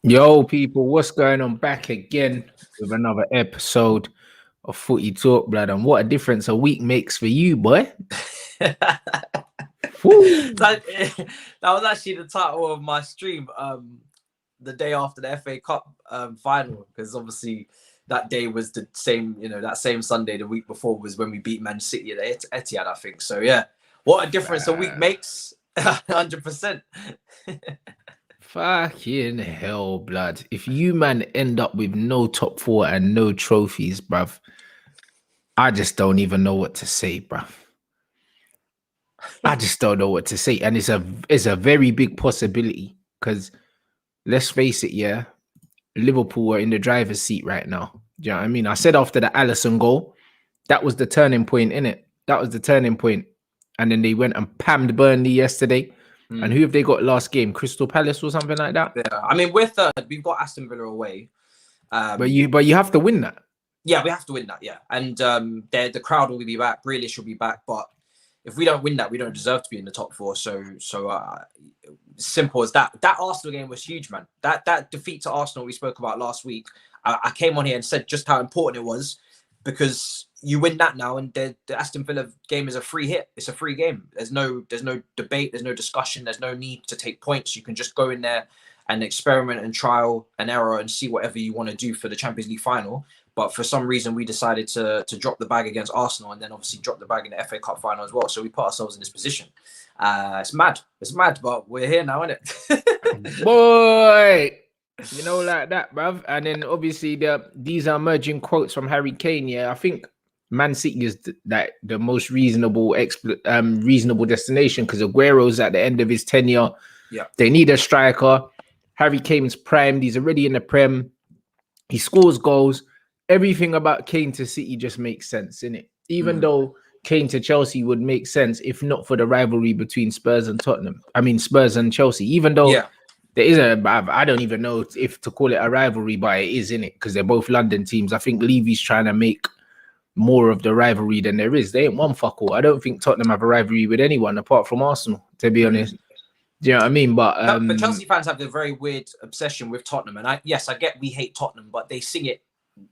Yo, people, what's going on? Back again with another episode of Footy Talk, blood. And what a difference a week makes for you, boy. that was actually the title of my stream the day after the FA Cup final, because obviously that day was the same, that same Sunday the week before was when we beat Man City at Etihad, I think. So yeah, what a difference a week makes. 100%. Fucking hell, blood. If you, man, end up with no top four and no trophies, bruv, I just don't even know what to say, bruv. I just don't know what to say. And it's a very big possibility because let's face it, yeah, Liverpool are in the driver's seat right now. Do you know what I mean? I said after the Alisson goal, that was the turning point, innit? That was the turning point. And then they went and pammed Burnley yesterday. And who have they got last game? Crystal Palace or something like that? Yeah, I mean, we're third. We've got Aston Villa away. But you have to win that. Yeah, we have to win that, yeah. And the crowd will be back. Grealish will be back. But if we don't win that, we don't deserve to be in the top four. So simple as that. That Arsenal game was huge, man. That defeat to Arsenal we spoke about last week, I came on here and said just how important it was, because you win that now, and the Aston Villa game is a free hit. It's a free game. There's no debate. There's no discussion. There's no need to take points. You can just go in there and experiment and trial and error and see whatever you want to do for the Champions League final. But for some reason, we decided to drop the bag against Arsenal, and then obviously drop the bag in the FA Cup final as well. So we put ourselves in this position. It's mad. It's mad, but we're here now, isn't it? Boy! You know, like that, bruv. And then obviously these are emerging quotes from Harry Kane. Yeah, I think Man City is the most reasonable destination because Aguero's at the end of his tenure. Yeah, they need a striker. Harry Kane's primed. He's already in the Prem. He scores goals. Everything about Kane to City just makes sense, innit? Even though Kane to Chelsea would make sense if not for the rivalry between Spurs and Tottenham. I mean, Spurs and Chelsea. Even though there is I don't even know if to call it a rivalry, but it is, innit? Because they're both London teams. I think Levy's trying to make more of the rivalry than there is. They ain't one fuck all. I don't think Tottenham have a rivalry with anyone apart from Arsenal, to be honest. Do you know what I mean? But Chelsea fans have a very weird obsession with Tottenham, and I get we hate Tottenham, but they sing it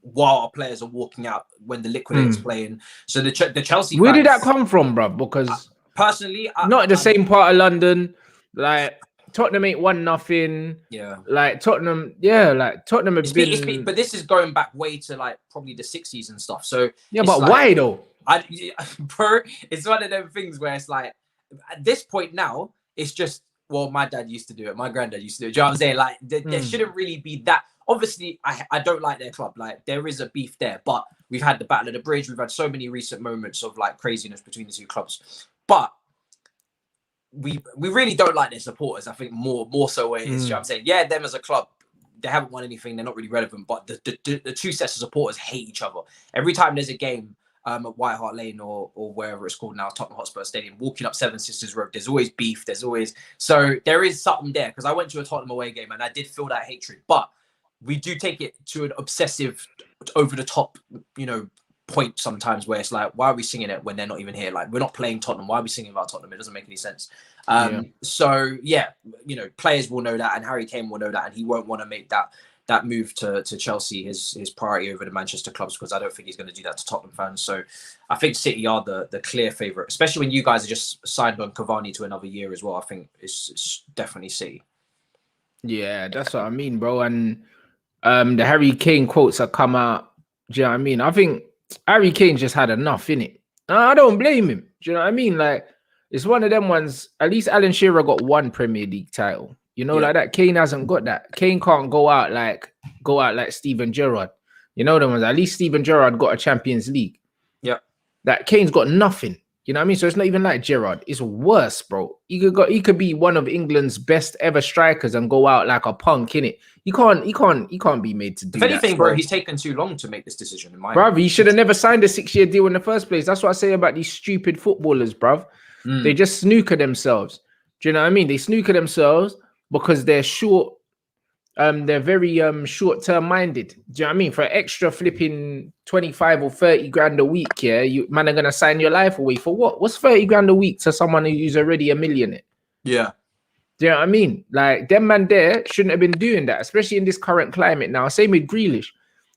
while our players are walking out when the Liquidators playing. So the Chelsea where fans, did that come from, bruv? Because personally, not the same part of London. Like Tottenham ain't won nothing. Yeah, like Tottenham. Yeah, like Tottenham have been. But this is going back way to like probably the 60s and stuff. So yeah, but like, why though? Bro, it's one of them things where it's like at this point now, it's just, well, my dad used to do it, my granddad used to do it. Do you know what I'm saying? Like there shouldn't really be that. Obviously, I don't like their club. Like there is a beef there, but we've had the Battle of the Bridge. We've had so many recent moments of like craziness between the two clubs. But we really don't like their supporters. I think more so where it is. You know what I'm saying? Yeah, them as a club, they haven't won anything. They're not really relevant. But the two sets of supporters hate each other. Every time there's a game at White Hart Lane or wherever it's called now, Tottenham Hotspur Stadium, walking up Seven Sisters Road, there's always beef. So there is something there, because I went to a Tottenham away game and I did feel that hatred. But we do take it to an obsessive, over the top, point sometimes where it's like, why are we singing it when they're not even here? Like, we're not playing Tottenham. Why are we singing about Tottenham? It doesn't make any sense. So yeah, players will know that, and Harry Kane will know that, and he won't want to make that move to Chelsea his priority over the Manchester clubs, because I don't think he's going to do that to Tottenham fans. So I think City are the clear favourite, especially when you guys are just signed on Cavani to another year as well. I think it's definitely City. Yeah, that's what I mean, bro. And the Harry Kane quotes that come out, do you know what I mean? I think Harry Kane just had enough, innit? I don't blame him. Do you know what I mean? Like, it's one of them ones. At least Alan Shearer got one Premier League title. Like that. Kane hasn't got that. Kane can't go out like Steven Gerrard. You know them ones. At least Steven Gerrard got a Champions League. Yeah. That Kane's got nothing. You know what I mean? So it's not even like Gerrard. It's worse, bro. He could be one of England's best ever strikers and go out like a punk, innit? He can't be made to do that. If anything, bro, he's taken too long to make this decision, in my opinion. He should have never signed a 6-year deal in the first place. That's what I say about these stupid footballers, bruv. They just snooker themselves. Do you know what I mean? They snooker themselves because they're short. They're very short-term minded. Do you know what I mean? For extra flipping 25 or 30 grand a week, yeah, you man are gonna sign your life away for what? What's 30 grand a week to someone who's already a millionaire? Yeah. Do you know what I mean? Like, them man there shouldn't have been doing that, especially in this current climate now. Same with Grealish.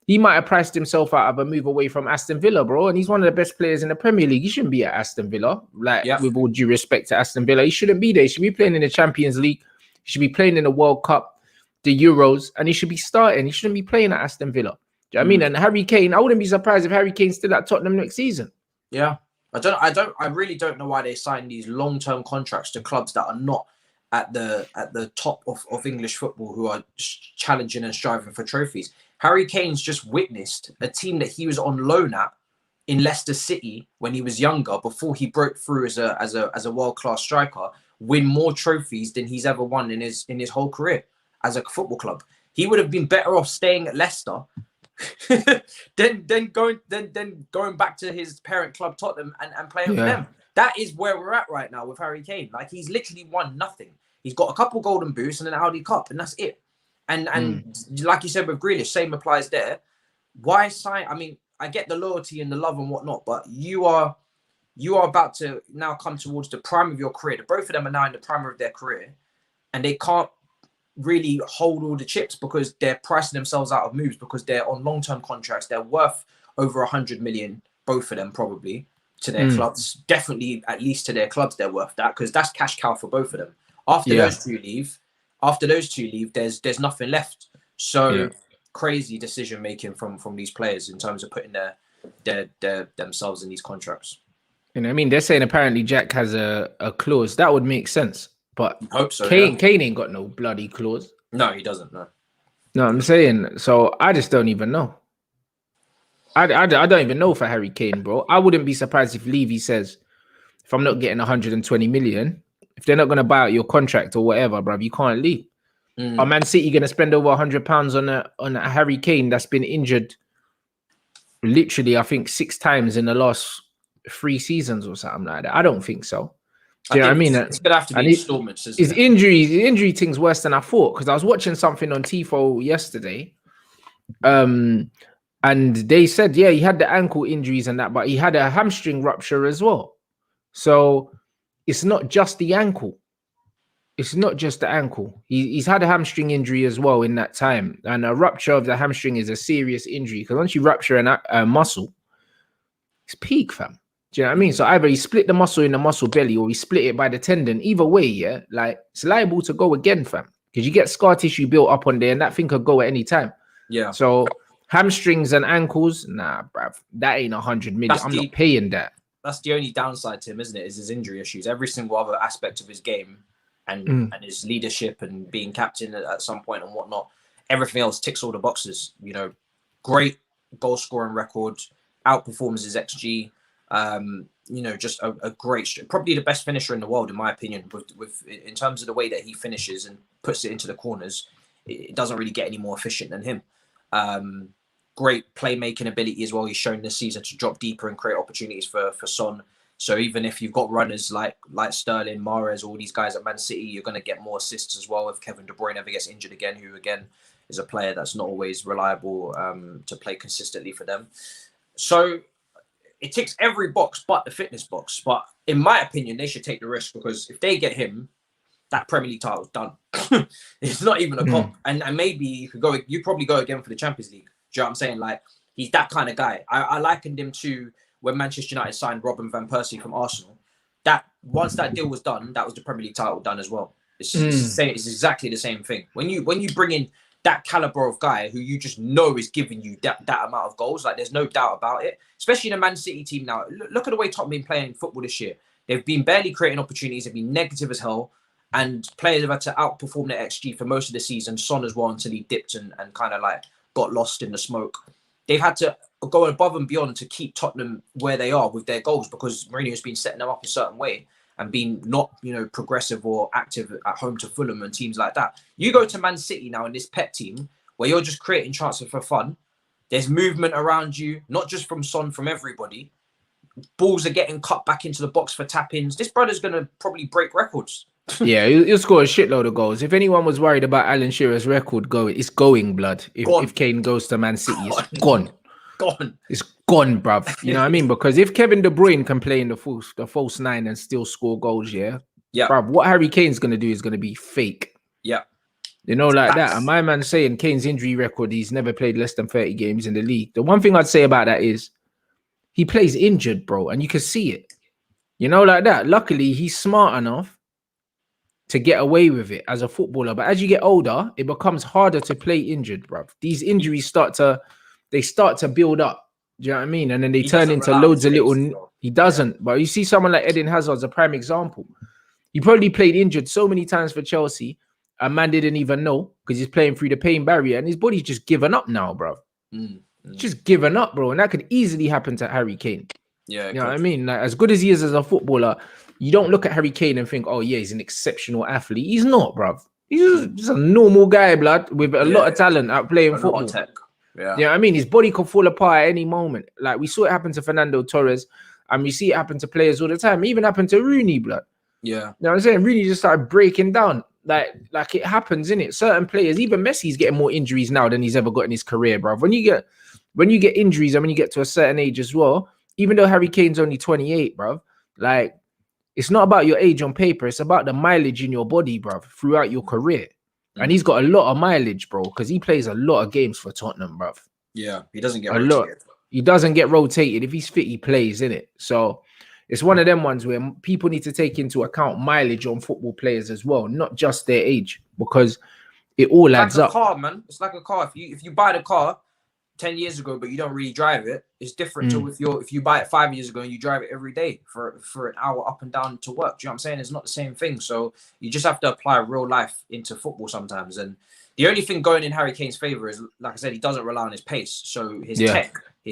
He might have priced himself out of a move away from Aston Villa, bro. And he's one of the best players in the Premier League. He shouldn't be at Aston Villa. Like, with all due respect to Aston Villa, he shouldn't be there. He should be playing in the Champions League. He should be playing in the World Cup, the Euros, and he should be starting. He shouldn't be playing at Aston Villa. Do you know what I mean? And Harry Kane, I wouldn't be surprised if Harry Kane's still at Tottenham next season. Yeah. I really don't know why they sign these long-term contracts to clubs that are not at the top of English football, who are challenging and striving for trophies. Harry Kane's just witnessed a team that he was on loan at in Leicester City when he was younger, before he broke through as a world-class striker, win more trophies than he's ever won in his whole career as a football club. He would have been better off staying at Leicester than going back to his parent club Tottenham and playing for them. That is where we're at right now with Harry Kane. Like, he's literally won nothing. He's got a couple golden boots and an Audi Cup, and that's it. And like you said with Grealish, same applies there. Why sign? I mean, I get the loyalty and the love and whatnot, but you are about to now come towards the prime of your career. The both of them are now in the prime of their career, and they can't really hold all the chips because they're pricing themselves out of moves, because they're on long-term contracts. They're worth over 100 million, both of them probably, to their clubs. Definitely, at least to their clubs, they're worth that, because that's cash cow for both of them. After those two leave, there's nothing left. So crazy decision making from these players in terms of putting their themselves in these contracts. You know, I mean, they're saying apparently Jack has a clause that would make sense, but I hope so. Kane ain't got no bloody clause. No, he doesn't. No, I'm saying. So I just don't even know. I don't even know for Harry Kane, bro. I wouldn't be surprised if Levy says, if I'm not getting 120 million, if they're not going to buy out your contract or whatever, bro, you can't leave. Are Man City going to spend over £100 on a Harry Kane that's been injured literally, I think, 6 times in the last 3 seasons or something like that? I don't think so. Do you know what I mean? It's going to have to be installments. His injury thing's worse than I thought, because I was watching something on Tifo yesterday. And they said, he had the ankle injuries and that, but he had a hamstring rupture as well. So it's not just the ankle. It's not just the ankle. He's had a hamstring injury as well in that time. And a rupture of the hamstring is a serious injury, because once you rupture a muscle, it's peak, fam. Do you know what I mean? So either he split the muscle in the muscle belly or he split it by the tendon. Either way, like, it's liable to go again, fam. Because you get scar tissue built up on there, and that thing could go at any time. Yeah. So hamstrings and ankles, nah, bruv, that ain't 100 million. I'm not paying that. That's the only downside to him, isn't it? Is his injury issues. Every single other aspect of his game and his leadership and being captain at some point and whatnot, everything else ticks all the boxes. You know, great goal scoring record, outperforms his XG. You know, just a great, probably the best finisher in the world, in my opinion, with in terms of the way that he finishes and puts it into the corners. It doesn't really get any more efficient than him. Great playmaking ability as well. He's shown this season to drop deeper and create opportunities for Son. So even if you've got runners like Sterling, Mahrez, all these guys at Man City, you're going to get more assists as well if Kevin De Bruyne ever gets injured again, who again is a player that's not always reliable to play consistently for them. So it ticks every box but the fitness box. But in my opinion, they should take the risk, because if they get him, that Premier League title's done. It's not even a comp. And maybe you probably go again for the Champions League. Do you know what I'm saying? Like, he's that kind of guy. I likened him to when Manchester United signed Robin van Persie from Arsenal. That once that deal was done, that was the Premier League title done as well. It's exactly the same thing. When you bring in that caliber of guy who you just know is giving you that amount of goals, like, there's no doubt about it. Especially in a Man City team now. Look at the way Tottenham been playing football this year. They've been barely creating opportunities. They've been negative as hell. And players have had to outperform their XG for most of the season. Son as well, until he dipped and kind of like got lost in the smoke. They've had to go above and beyond to keep Tottenham where they are with their goals, because Mourinho's been setting them up a certain way and being not, progressive or active at home to Fulham and teams like that. You go to Man City now in this Pep team where you're just creating chances for fun. There's movement around you, not just from Son, from everybody. Balls are getting cut back into the box for tap-ins. This brother's going to probably break records. Yeah, he'll score a shitload of goals. If anyone was worried about Alan Shearer's record it's going, blood. If Kane goes to Man City, it's gone. It's gone, bruv. You know what I mean? Because if Kevin De Bruyne can play in the false 9 and still score goals, Yeah. Bruv, what Harry Kane's gonna do is gonna be fake. Yeah. You know, like that. And my man saying Kane's injury record, he's never played less than 30 games in the league. The one thing I'd say about that is he plays injured, bro, and you can see it. You know, like that. Luckily, he's smart enough to get away with it as a footballer. But as you get older, it becomes harder to play injured, bruv. These injuries start to build up. Do you know what I mean? And then they turn into loads of little. He doesn't. But you see someone like Eden Hazard's a prime example. He probably played injured so many times for Chelsea. A man didn't even know because he's playing through the pain barrier and his body's just given up now, bro. Just given up, bro. And that could easily happen to Harry Kane. Yeah. You know what I mean? Like, as good as he is as a footballer, you don't look at Harry Kane and think, oh, yeah, he's an exceptional athlete. He's not, bro. He's just a normal guy, blood, with a lot of talent at playing football. Yeah. You know what I mean? His body could fall apart at any moment. Like, we saw it happen to Fernando Torres and we see it happen to players all the time. It even happened to Rooney, blood. Yeah. You know what I'm saying? Rooney just started breaking down. Like it happens, innit? Certain players, even Messi's getting more injuries now than he's ever got in his career, bro. When you get injuries and when you get to a certain age as well, even though Harry Kane's only 28, bro, like it's not about your age on paper, it's about the mileage in your body, bro, throughout your career. And he's got a lot of mileage, bro, because he plays a lot of games for Tottenham, bro. Yeah, he doesn't get rotated. He doesn't get rotated. If he's fit, he plays, innit? So it's one of them ones where people need to take into account mileage on football players as well, not just their age, because it all adds up. It's like a car, man. It's like a car. If you buy the car 10 years ago, but you don't really drive it, it's different to if you buy it 5 years ago and you drive it every day for an hour up and down to work. Do you know what I'm saying? It's not the same thing. So you just have to apply real life into football sometimes. And the only thing going in Harry Kane's favor is, like I said, he doesn't rely on his pace. So his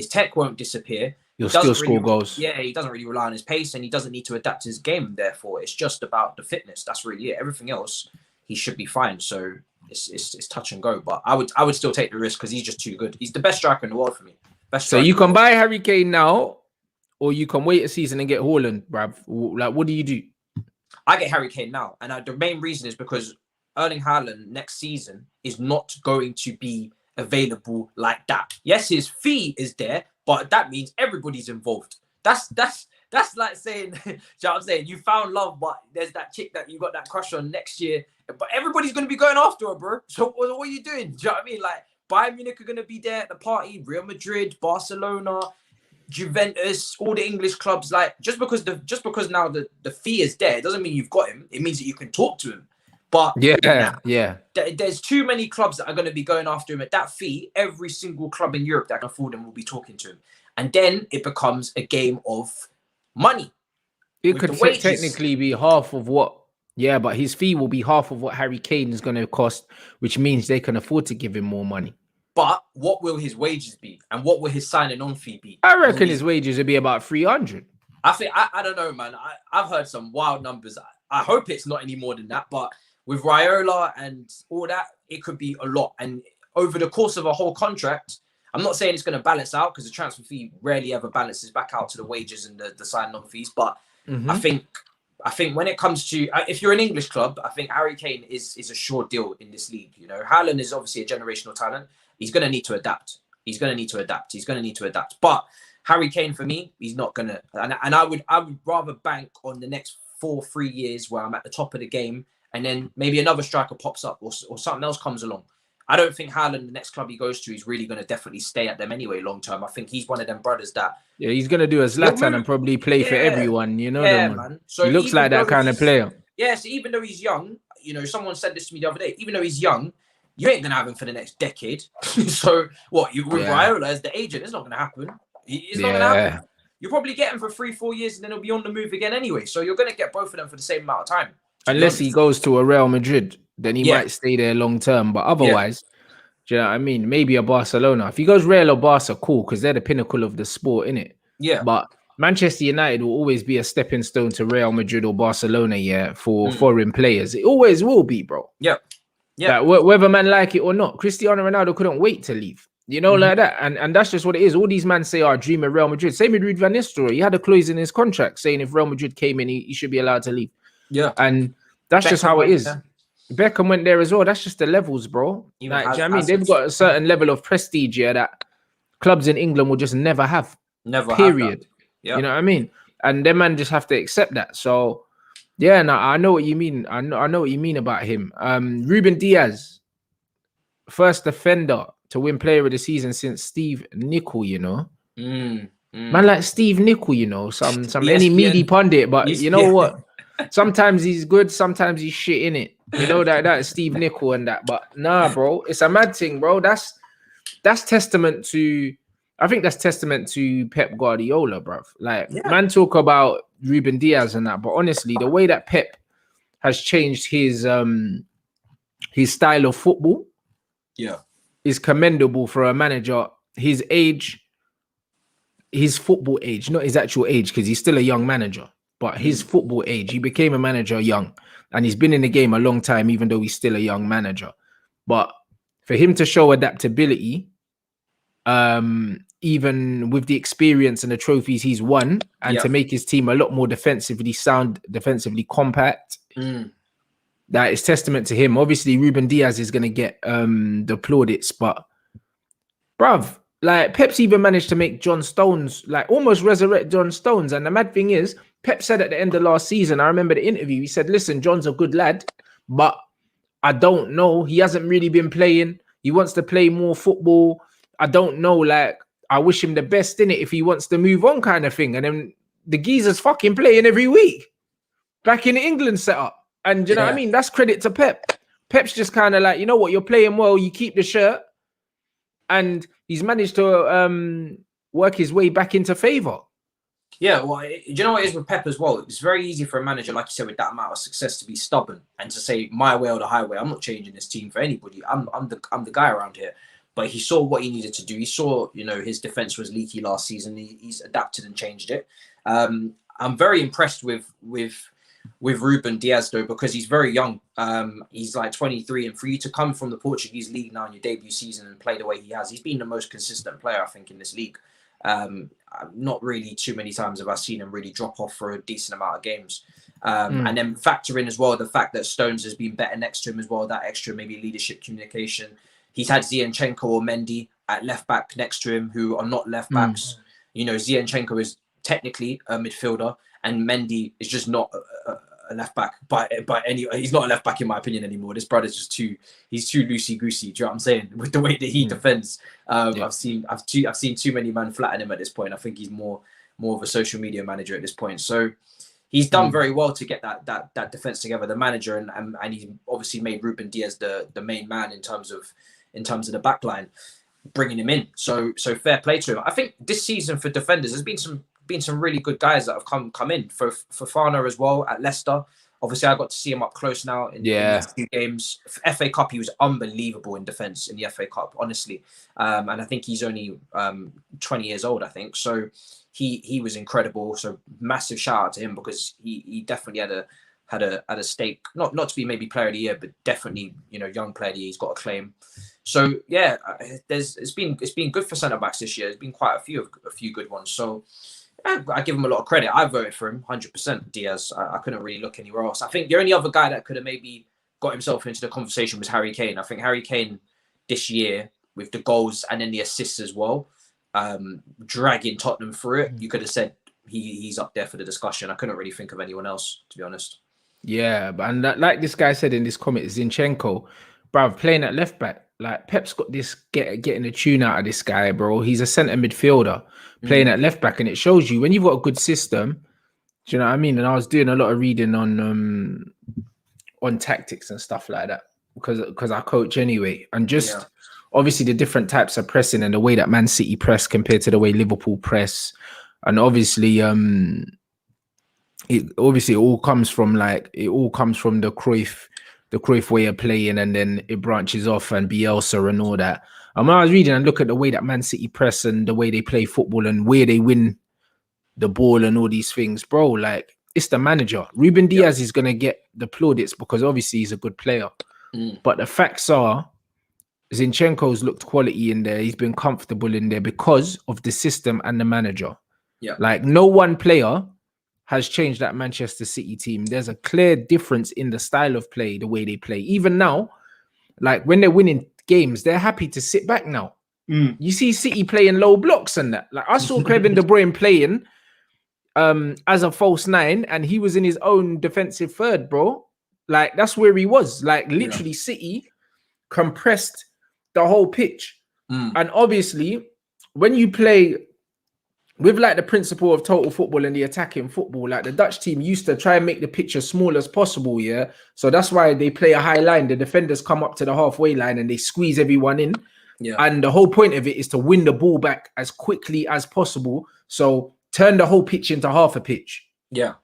tech won't disappear. He'll still score goals. Yeah, he doesn't really rely on his pace and he doesn't need to adapt his game. Therefore, it's just about the fitness. That's really it. Everything else, he should be fine. So it's touch and go. But I would still take the risk because he's just too good. He's the best striker in the world for me. So you can buy Harry Kane now, or you can wait a season and get Haaland, bruv. Like, what do you do? I get Harry Kane now, and the main reason is because Erling Haaland next season is not going to be available like that. Yes, his fee is there, but that means everybody's involved. That's like saying, you know what I'm saying? You found love, but there's that chick that you got that crush on next year, but everybody's going to be going after her, bro. So what are you doing? Do you know what I mean? Like, Bayern Munich are going to be there at the party, Real Madrid, Barcelona, Juventus, all the English clubs. Like, just because now the fee is there, it doesn't mean you've got him. It means that you can talk to him. But there's too many clubs that are going to be going after him at that fee. Every single club in Europe that can afford him will be talking to him. And then it becomes a game of money. It could technically be half of what, but his fee will be half of what Harry Kane is going to cost, which means they can afford to give him more money. But what will his wages be? And what will his signing on fee be? I reckon his wages will be about 300. I think, I don't know, man. I've heard some wild numbers. I hope it's not any more than that. But with Raiola and all that, it could be a lot. And over the course of a whole contract, I'm not saying it's going to balance out because the transfer fee rarely ever balances back out to the wages and the signing on fees. But I think when it comes to, if you're an English club, I think Harry Kane is a sure deal in this league. You know, Haaland is obviously a generational talent. He's going to need to adapt. But Harry Kane, for me, he's not going to. And I would rather bank on the next 3 years where I'm at the top of the game, and then maybe another striker pops up or something else comes along. I don't think Haaland, the next club he goes to, is really going to definitely stay at them anyway long term. I think he's one of them brothers that... Yeah, he's going to do a Zlatan and probably play for everyone, you know? Yeah, man. So he looks like that kind of player. Yeah, so even though he's young, you know, someone said this to me the other day, even though he's young, you ain't going to have him for the next decade. So what, with Raiola as the agent, it's not going to happen. It's not going to happen. You'll probably get him for 3-4 years and then he'll be on the move again anyway. So you're going to get both of them for the same amount of time. Unless he goes to a Real Madrid, then he might stay there long term. But otherwise, do you know what I mean? Maybe a Barcelona. If he goes Real or Barca, cool, because they're the pinnacle of the sport, innit? Yeah. But Manchester United will always be a stepping stone to Real Madrid or Barcelona, for foreign players. It always will be, bro. Yeah. Yeah. Like, whether man like it or not, Cristiano Ronaldo couldn't wait to leave. You know, like that. And that's just what it is. All these men say, dream of Real Madrid. Same with Ruud van Nistelrooy. He had a clause in his contract saying if Real Madrid came in, he should be allowed to leave. Yeah. And that's just how it is. Beckham went there as well. That's just the levels, bro. Like, do you know what I mean? They've got a certain level of prestige here that clubs in England will just never have. Never period. Yep. You know what I mean? And them man just have to accept that. So Yeah, no, I know what you mean. I know what you mean about him. Ruben Diaz, first defender to win Player of the Season since Steve Nicol. You know, man, like Steve Nicol. You know, some any meaty ESPN, pundit, but you know ESPN. what? Sometimes he's good, sometimes he's shit in it. You know that Steve Nicol and that. But nah, bro, it's a mad thing, bro. That's testament to. I think that's testament to Pep Guardiola, bruv. Like, Yeah, man, talk about Ruben Diaz and that, but honestly, the way that Pep has changed his style of football yeah, is commendable for a manager his age, his football age, not his actual age, because he's still a young manager, but his football age. He became a manager young, and he's been in the game a long time, even though he's still a young manager. But for him to show adaptability, even with the experience and the trophies he's won, and to make his team a lot more defensively sound, defensively compact, that is testament to him. Obviously, Ruben Diaz is going to get the plaudits, but bruv, like Pep's even managed to make John Stones, like almost resurrect John Stones. And the mad thing is, Pep said at the end of last season, I remember the interview, he said, listen, John's a good lad, but I don't know. He hasn't really been playing. He wants to play more football. I don't know. Like, I wish him the best in it if he wants to move on, kind of thing. And then the geezer's fucking playing every week back in the England setup. And you know what I mean? That's credit to Pep. Pep's just kind of like, you know what, you're playing well, you keep the shirt. And he's managed to work his way back into favor. Yeah, well, you know what it is with Pep as well? It's very easy for a manager, like you said, with that amount of success, to be stubborn and to say my way or the highway. I'm not changing this team for anybody. I'm the guy around here. But he saw what he needed to do. He saw, you know, his defense was leaky last season. He's adapted and changed it. I'm very impressed with Ruben Diaz though, because he's very young. He's like 23, and for you to come from the Portuguese league now in your debut season and play the way he has, he's been the most consistent player, I think, in this league. Not really too many times have I seen him really drop off for a decent amount of games. And then factor in as well the fact that Stones has been better next to him as well, that extra maybe leadership, communication. He's had Zinchenko or Mendy at left back next to him, who are not left backs. You know, Zinchenko is technically a midfielder, and Mendy is just not a left back. But anyway, he's not a left back in my opinion anymore. This brother's just too loosey goosey. Do you know what I'm saying? With the way that he defends, I've seen too many men flatten him at this point. I think he's more of a social media manager at this point. So he's done very well to get that defense together. The manager and he's obviously made Ruben Diaz the main man in terms of the back line, bringing him in. So fair play to him. I think this season for defenders, there's been some really good guys that have come in. For Fofana as well at Leicester. Obviously, I got to see him up close now in these few games. FA Cup, he was unbelievable in defence in the FA Cup, honestly. And I think he's only 20 years old, I think. So he was incredible. So massive shout out to him, because he definitely had a stake, not to be maybe player of the year, but definitely, you know, young player of the year. He's got a claim. So yeah, it's been good for centre backs this year. There's been quite a few good ones. So I give him a lot of credit. I voted for him 100%. Diaz. I couldn't really look anywhere else. I think the only other guy that could have maybe got himself into the conversation was Harry Kane. I think Harry Kane this year, with the goals and then the assists as well, dragging Tottenham through it, you could have said he's up there for the discussion. I couldn't really think of anyone else, to be honest. Yeah, and like this guy said in this comment, Zinchenko, bruv, playing at left back. Like, Pep's got this getting a tune out of this guy, bro. He's a centre midfielder playing at left back, and it shows you when you've got a good system. Do you know what I mean? And I was doing a lot of reading on tactics and stuff like that, because I coach anyway, and just obviously the different types of pressing and the way that Man City press compared to the way Liverpool press, and obviously it all comes from the Cruyff way of playing, and then it branches off, and Bielsa and all that. And when I was reading and look at the way that Man City press and the way they play football and where they win the ball and all these things, bro, like, it's the manager. Ruben Diaz is gonna get the plaudits because obviously he's a good player. But the facts are, Zinchenko's looked quality in there. He's been comfortable in there because of the system and the manager. Yeah, like, no one player has changed that Manchester City team. There's a clear difference in the style of play, the way they play. Even now, like, when they're winning games, they're happy to sit back now. You see City playing low blocks and that. Like, I saw Kevin De Bruyne playing as a false nine, and he was in his own defensive third, bro. Like that's where he was. Like literally, City compressed the whole pitch, and obviously, when you play with like the principle of total football and the attacking football, like the Dutch team used to try and make the pitch as small as possible, yeah. So that's why they play a high line. The defenders come up to the halfway line and they squeeze everyone in. Yeah. And the whole point of it is to win the ball back as quickly as possible. So turn the whole pitch into half a pitch. Yeah.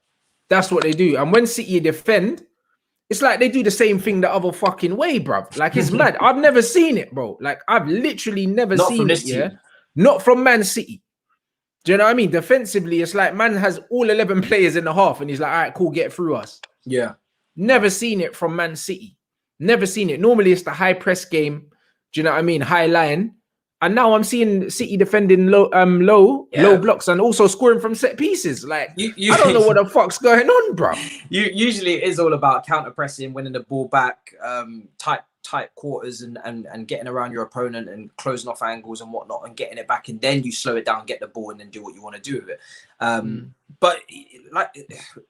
That's what they do. And when City defend, it's like they do the same thing the other fucking way, bruv. Like it's mad. I've never seen it, bro. Like I've literally never seen it, yeah. Not from Man City. Do you know what I mean? Defensively, it's like man has all 11 players in the half and he's like, all right, cool, get through us. Yeah. Never seen it from Man City. Never seen it. Normally, it's the high press game. Do you know what I mean? High line. And now I'm seeing City defending low blocks and also scoring from set pieces. Like, I don't know what the fuck's going on, bro. Usually it is all about counter pressing, winning the ball back, tight quarters and getting around your opponent and closing off angles and whatnot and getting it back, and then you slow it down, get the ball, and then do what you want to do with it. But like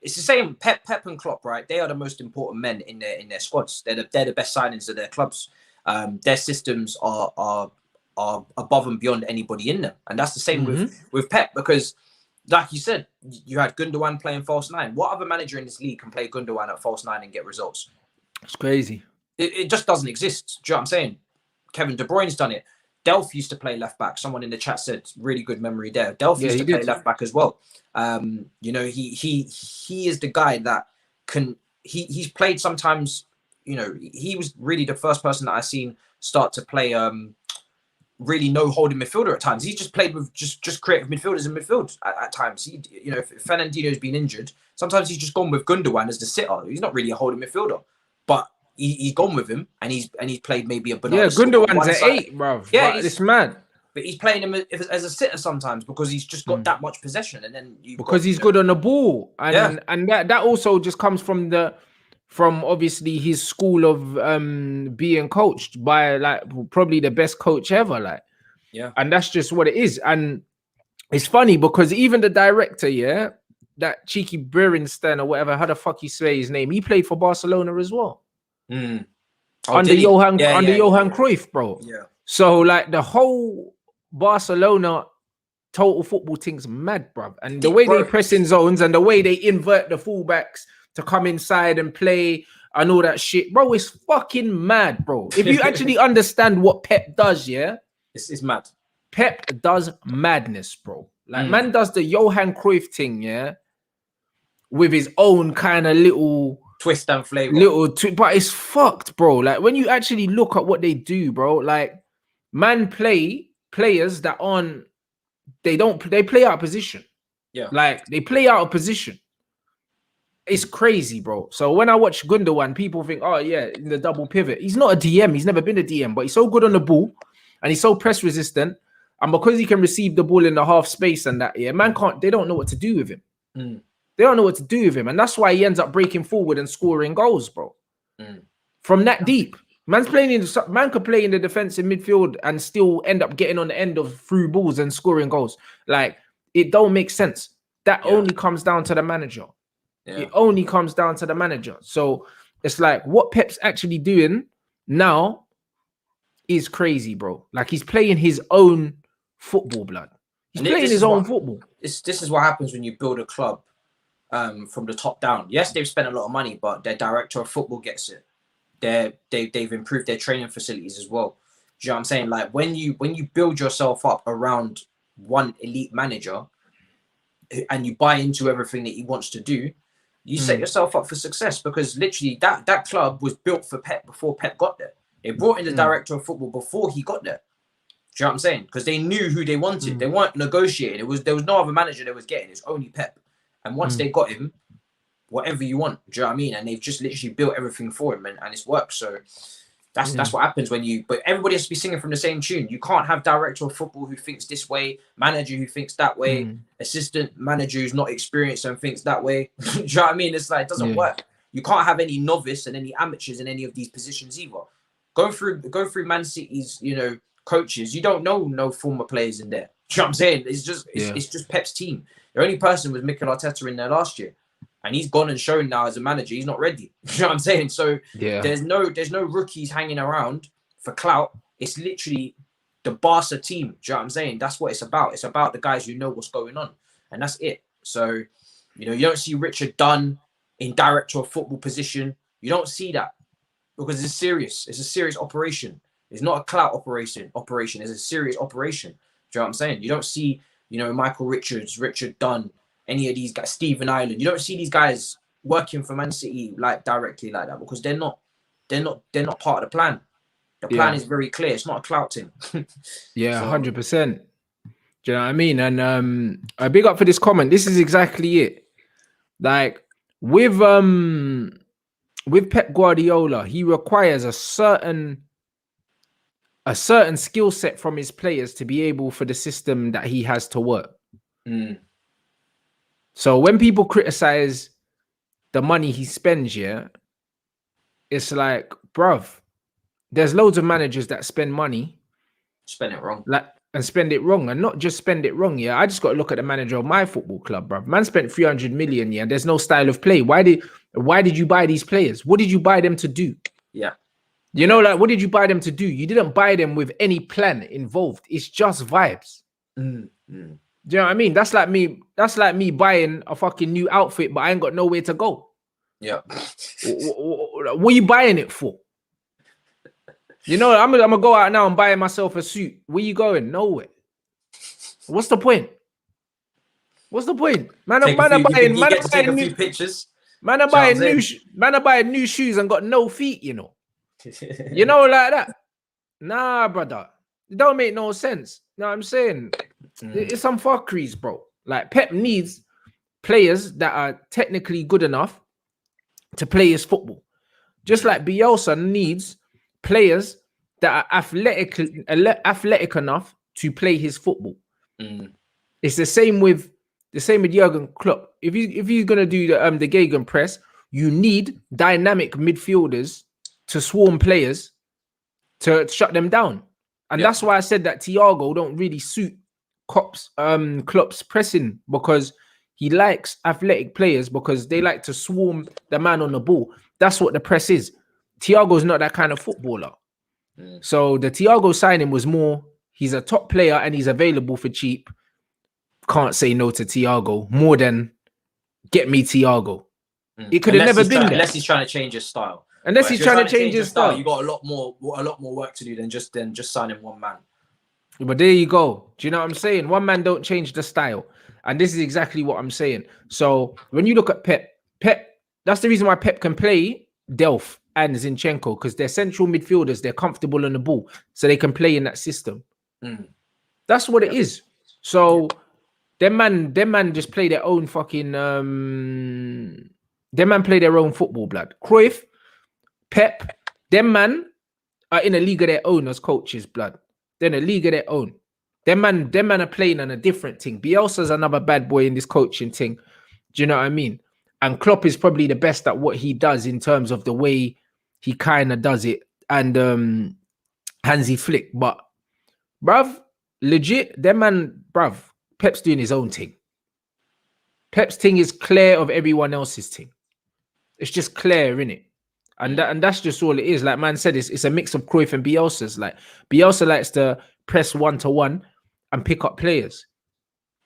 it's the same. Pep and Klopp, right? They are the most important men in their squads. They're the best signings of their clubs. Their systems are above and beyond anybody in them, and that's the same with Pep, because like you said, you had Gundogan playing false nine. What other manager in this league can play Gundogan at false nine and get results? It's crazy. It just doesn't exist. Do you know what I'm saying? Kevin De Bruyne's done it. Delph used to play left back. Someone in the chat said, really good memory there. Delph used to play left back as well. You know, he is the guy that can. He's played sometimes. You know, he was really the first person that I've seen start to play really no holding midfielder at times. He's just played with just creative midfielders in midfield at times. You know, if Fernandinho's been injured, sometimes he's just gone with Gundogan as the sitter. He's not really a holding midfielder, but he's gone with him and he's played maybe a banana. Yeah, Gundogan's at 8, bro. Yeah, it's mad. But he's playing him as a sitter sometimes because he's just got that much possession, and then he's good on the ball, and that also just comes from obviously his school of being coached by like probably the best coach ever, like and that's just what it is. And it's funny because even the director, that cheeky Berenstain or whatever, how the fuck you say his name, he played for Barcelona as well. Under Johan Cruyff, bro. So like the whole Barcelona total football thing's mad, bro. And the way they press in zones and the way they invert the fullbacks to come inside and play and all that shit, bro, it's fucking mad, bro. If you actually understand what Pep does, it's mad. Pep does madness, bro. Like man does the Johan Cruyff thing, with his own kind of little twist and flavor, but it's fucked, bro. Like when you actually look at what they do, bro, like man players that aren't, they play out of position. Like they play out of position. It's crazy, bro. So when I watch Gundogan, people think, oh yeah, in the double pivot. He's not a DM. He's never been a DM, but he's so good on the ball and he's so press resistant. And because he can receive the ball in the half space and that, they don't know what to do with him. They don't know what to do with him. And that's why he ends up breaking forward and scoring goals, bro. From that deep. Man could play in the defensive midfield and still end up getting on the end of through balls and scoring goals. Like, it don't make sense. That only comes down to the manager. It only comes down to the manager. So it's like what Pep's actually doing now is crazy, bro. Like he's playing his own football, blood. He's playing his own football. This is what happens when you build a club from the top down. Yes, they've spent a lot of money, but their director of football gets it. They've improved their training facilities as well. Do you know what I'm saying? Like when you build yourself up around one elite manager and you buy into everything that he wants to do, you set yourself up for success, because literally that club was built for Pep before Pep got there. They brought in the director of football before he got there. Do you know what I'm saying? Because they knew who they wanted. They weren't negotiating. There was no other manager they was getting. It's only Pep. And once they got him, whatever you want. Do you know what I mean? And they've just literally built everything for him, and it's worked. So that's what happens but everybody has to be singing from the same tune. You can't have director of football who thinks this way, manager who thinks that way, assistant manager who's not experienced and thinks that way. Do you know what I mean? It's like, it doesn't work. You can't have any novice and any amateurs in any of these positions either. Go through Man City's, coaches. You don't know no former players in there. you know what I'm saying? It's Yeah. just Pep's team. The only person was Mikel Arteta in there last year, and he's gone and shown now as a manager he's not ready. You know what I'm saying? So Yeah. there's no rookies hanging around for clout. It's literally the Barca team. Do you know what I'm saying? That's what it's about. It's about the guys who know what's going on, and that's it. So, you know, you don't see Richard Dunn in director of football position. You don't see that because it's serious. It's a serious operation. It's not a clout operation. It's a serious operation. Do you know what I'm saying? You don't see, you know, Michael Richards, Richard Dunn, any of these guys, Stephen Ireland. You don't see these guys working for Man City like directly like that because they're not part of the plan. The plan is very clear. It's not a clout thing. Yeah, 100%. Do you know what I mean? And I big up for this comment. This is exactly it. Like with Pep Guardiola, he requires a certain skill set from his players to be able for the system that he has to work. So when people criticize the money he spends, it's like, bruv, there's loads of managers that spend money, spend it wrong, and not just spend it wrong. Yeah, I just got to look at the manager of my football club, bruv. Man spent 300 million. Yeah, there's no style of play. Why did you buy these players? What did you buy them to do? Yeah. You know, like, what did you buy them to do? You didn't buy them with any plan involved. It's just vibes. Do you know what I mean? That's like me buying a fucking new outfit, but I ain't got nowhere to go. Yeah. What are you buying it for? You know, I'm gonna go out now and buy myself a suit. Where you going? Nowhere. What's the point? Man, take a few pictures. Man, I'm buying new shoes and got no feet, you know. You know, like that. Nah, brother. It don't make no sense. You know what I'm saying? It's some fuckeries, bro. Like, Pep needs players that are technically good enough to play his football. Just like Bielsa needs players that are athletic enough to play his football. It's the same with Jurgen Klopp. If you're gonna do the Gegenpress, you need dynamic midfielders to swarm players to shut them down. And that's why I said that Thiago don't really suit Klopp's pressing, because he likes athletic players because they like to swarm the man on the ball. That's what the press is. Thiago's not that kind of footballer. So the Thiago signing was more, he's a top player and he's available for cheap. Can't say no to Thiago, more than get me Thiago. It could have never been there. Unless he's trying to change his style. Unless he's trying to change his style. You got a lot more work to do than just signing one man. But there you go. Do you know what I'm saying? One man don't change the style. And this is exactly what I'm saying. So when you look at Pep, that's the reason why Pep can play Delph and Zinchenko, because they're central midfielders. They're comfortable on the ball, so they can play in that system. That's what it is. So them man just play their own fucking them man play their own football, blood. Cruyff, Pep, them man are in a league of their own as coaches, blood. They're in a league of their own. Them man are playing on a different thing. Bielsa's another bad boy in this coaching thing. Do you know what I mean? And Klopp is probably the best at what he does in terms of the way he kind of does it, and Hansi Flick. But bruv, legit, them man, bruv, Pep's doing his own thing. Pep's thing is clear of everyone else's thing. It's just clear, innit? And that's just all it is. Like man said, it's a mix of Cruyff and Bielsa's. Like Bielsa likes to press 1-to-1 and pick up players.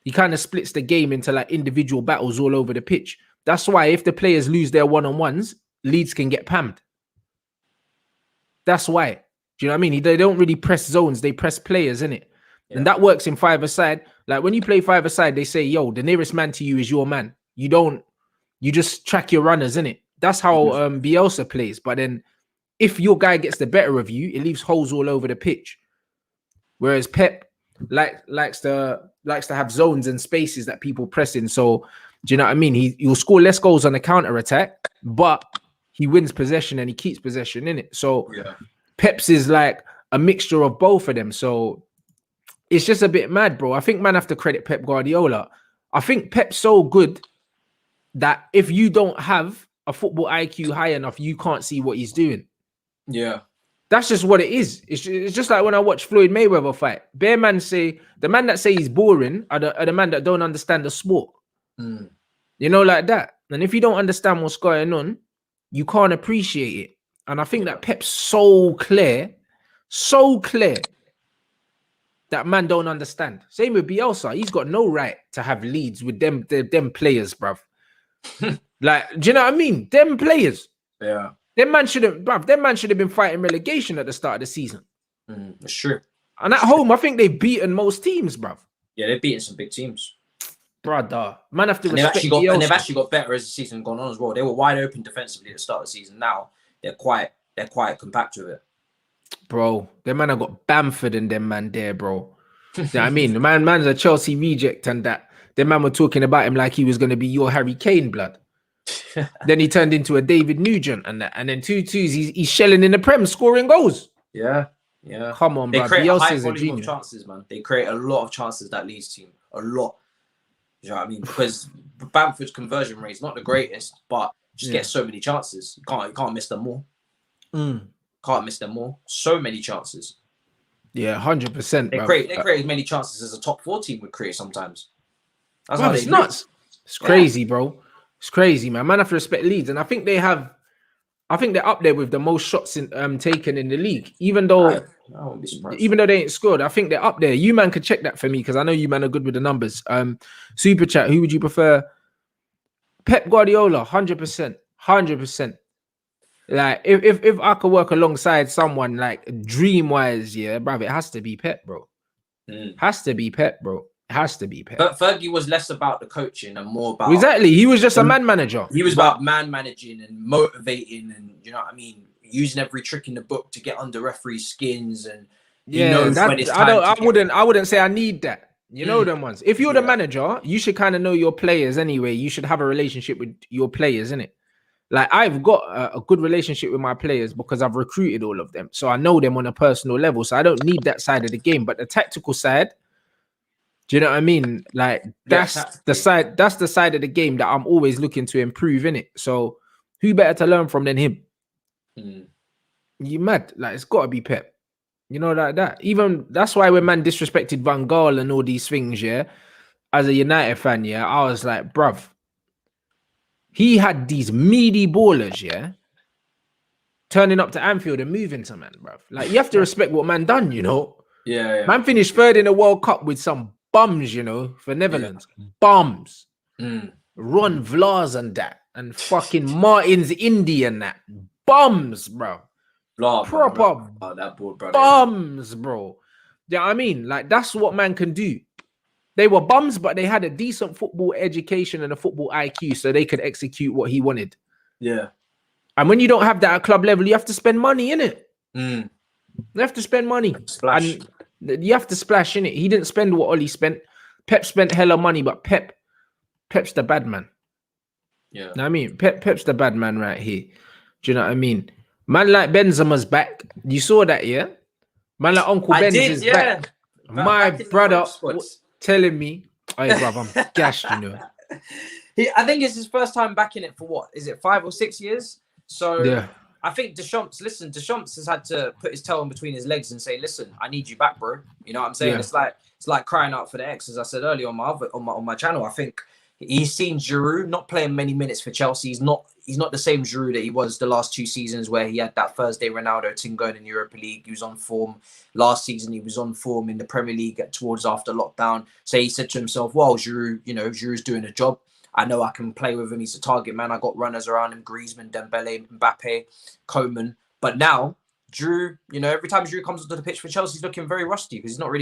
He kind of splits the game into like individual battles all over the pitch. That's why if the players lose their one-on-ones, Leeds can get pammed. That's why. Do you know what I mean? They don't really press zones. They press players, innit? Yeah. And that works in five-a-side. Like when you play five-a-side, they say, yo, the nearest man to you is your man. You just track your runners, innit? That's how Bielsa plays. But then if your guy gets the better of you, it leaves holes all over the pitch. Whereas Pep likes to have zones and spaces that people press in. So do you know what I mean? He'll score less goals on the counter-attack, but he wins possession and he keeps possession in it. So Pep's is like a mixture of both of them. So it's just a bit mad, bro. I think man have to credit Pep Guardiola. I think Pep's so good that if you don't have a football IQ high enough, you can't see what he's doing. Yeah. That's just what it is. It's just like when I watch Floyd Mayweather fight. Bear man say the man that say he's boring are the man that don't understand the sport. You know, like that. And if you don't understand what's going on, you can't appreciate it. And I think that Pep's so clear that man don't understand. Same with Bielsa. He's got no right to have leads with them players, bruv. Like, do you know what I mean? Them players. Yeah. Them man should have been fighting relegation at the start of the season. That's true. And at home, I think they've beaten most teams, bruv. Yeah, they've beaten some big teams. Brother, man have to respect Bielsa. And they've actually got better as the season gone on as well. They were wide open defensively at the start of the season. Now they're quite compact with it. Bro, them man have got Bamford and them man there, bro. You know what I mean? The man's a Chelsea reject and that. Them man were talking about him like he was going to be your Harry Kane blood. Then he turned into a David Nugent and that. And then 2-2s, he's shelling in the Prem, scoring goals. Yeah. Come on, bro. They create a high Bielsa's volume of chances, man. They create a lot of chances, that Leeds team. A lot. You know what I mean? Because Bamford's conversion rate is not the greatest, but just gets so many chances. You can't miss them all. Can't miss them all. So many chances. Yeah, 100%. They create as many chances as a top 4 team would create sometimes. That's how it's nuts. It's crazy, bro. It's crazy, man. Man have to respect Leeds, and I think they're up there with the most shots taken in the league. Even though I won't be surprised. Even though they ain't scored, I think they're up there. You man could check that for me because I know you man are good with the numbers. Super chat, who would you prefer? Pep Guardiola, 100%. 100%. Like if I could work alongside someone like dream wise, yeah, bro, it has to be Pep, bro. Has to be Pep, bro. It has to be Pep. But Fergie was less about the coaching and more about exactly. He was just a man manager. He was about man managing and motivating, and you know what I mean, using every trick in the book to get under referee skins, and he knows when it's time. I wouldn't say I need that. You know them ones. If you're the manager, you should kind of know your players anyway. You should have a relationship with your players, innit? Like I've got a good relationship with my players because I've recruited all of them. So I know them on a personal level. So I don't need that side of the game. But the tactical side, do you know what I mean? Like that's the side of the game that I'm always looking to improve in it. So who better to learn from than him? You mad? Like it's got to be Pep. You know, like that. Even that's why when man disrespected Van Gaal and all these things, yeah, as a United fan, yeah, I was like, bruv, he had these meaty ballers, yeah, turning up to Anfield and moving to man, bruv. Like you have to respect what man done, you know. Yeah. Man finished third in the World Cup with some bums, you know, for Netherlands. Bums. Ron Vlaars and that, and fucking Martin's Indy and that. Bums, bro. Proper that board, bro. Bums, bro. Yeah, I mean, like that's what man can do. They were bums, but they had a decent football education and a football IQ, so they could execute what he wanted. Yeah. And when you don't have that at club level, you have to spend money in it. You have to spend money. Splash. And you have to splash in it. He didn't spend what Ollie spent. Pep spent hella money, but Pep's the bad man. Yeah. You know what I mean? Pep's the bad man right here. Do you know what I mean? Man like Benzema's back. You saw that, yeah? Man like Uncle Benz is back. My brother telling me, hey, brother, I'm gashed, you know. I think it's his first time back in it for what? Is it 5 or 6 years? So yeah. I think Deschamps has had to put his tail in between his legs and say, listen, I need you back, bro. You know what I'm saying? Yeah. It's like crying out for the ex, as I said earlier on my channel. I think he's seen Giroud not playing many minutes for Chelsea. He's not the same Giroud that he was the last 2 seasons where he had that Thursday Ronaldo thing going in the Europa League. He was on form. Last season, he was on form in the Premier League towards after lockdown. So he said to himself, well, Giroud's doing a job. I know I can play with him. He's a target man. I got runners around him, Griezmann, Dembele, Mbappe, Coman. But now, Giroud, every time Giroud comes onto the pitch for Chelsea, he's looking very rusty because he was never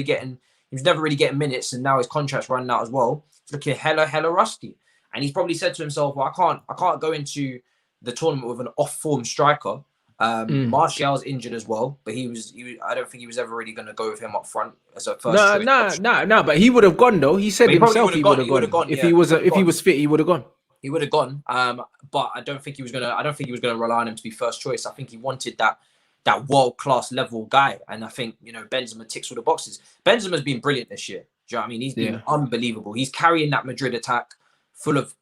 really getting minutes, and now his contract's running out as well. He's looking hella rusty. And he's probably said to himself, well, I can't go into the tournament with an off-form striker. Martial's injured as well, but I don't think he was ever really going to go with him up front as a first choice. No, but he would have gone though. He said himself he would have gone. If he was fit, he would have gone. He would have gone. But I don't think he was gonna rely on him to be first choice. I think he wanted that world-class level guy. And I think, Benzema ticks all the boxes. Benzema's been brilliant this year. Do you know what I mean? He's been unbelievable. He's carrying that Madrid attack full of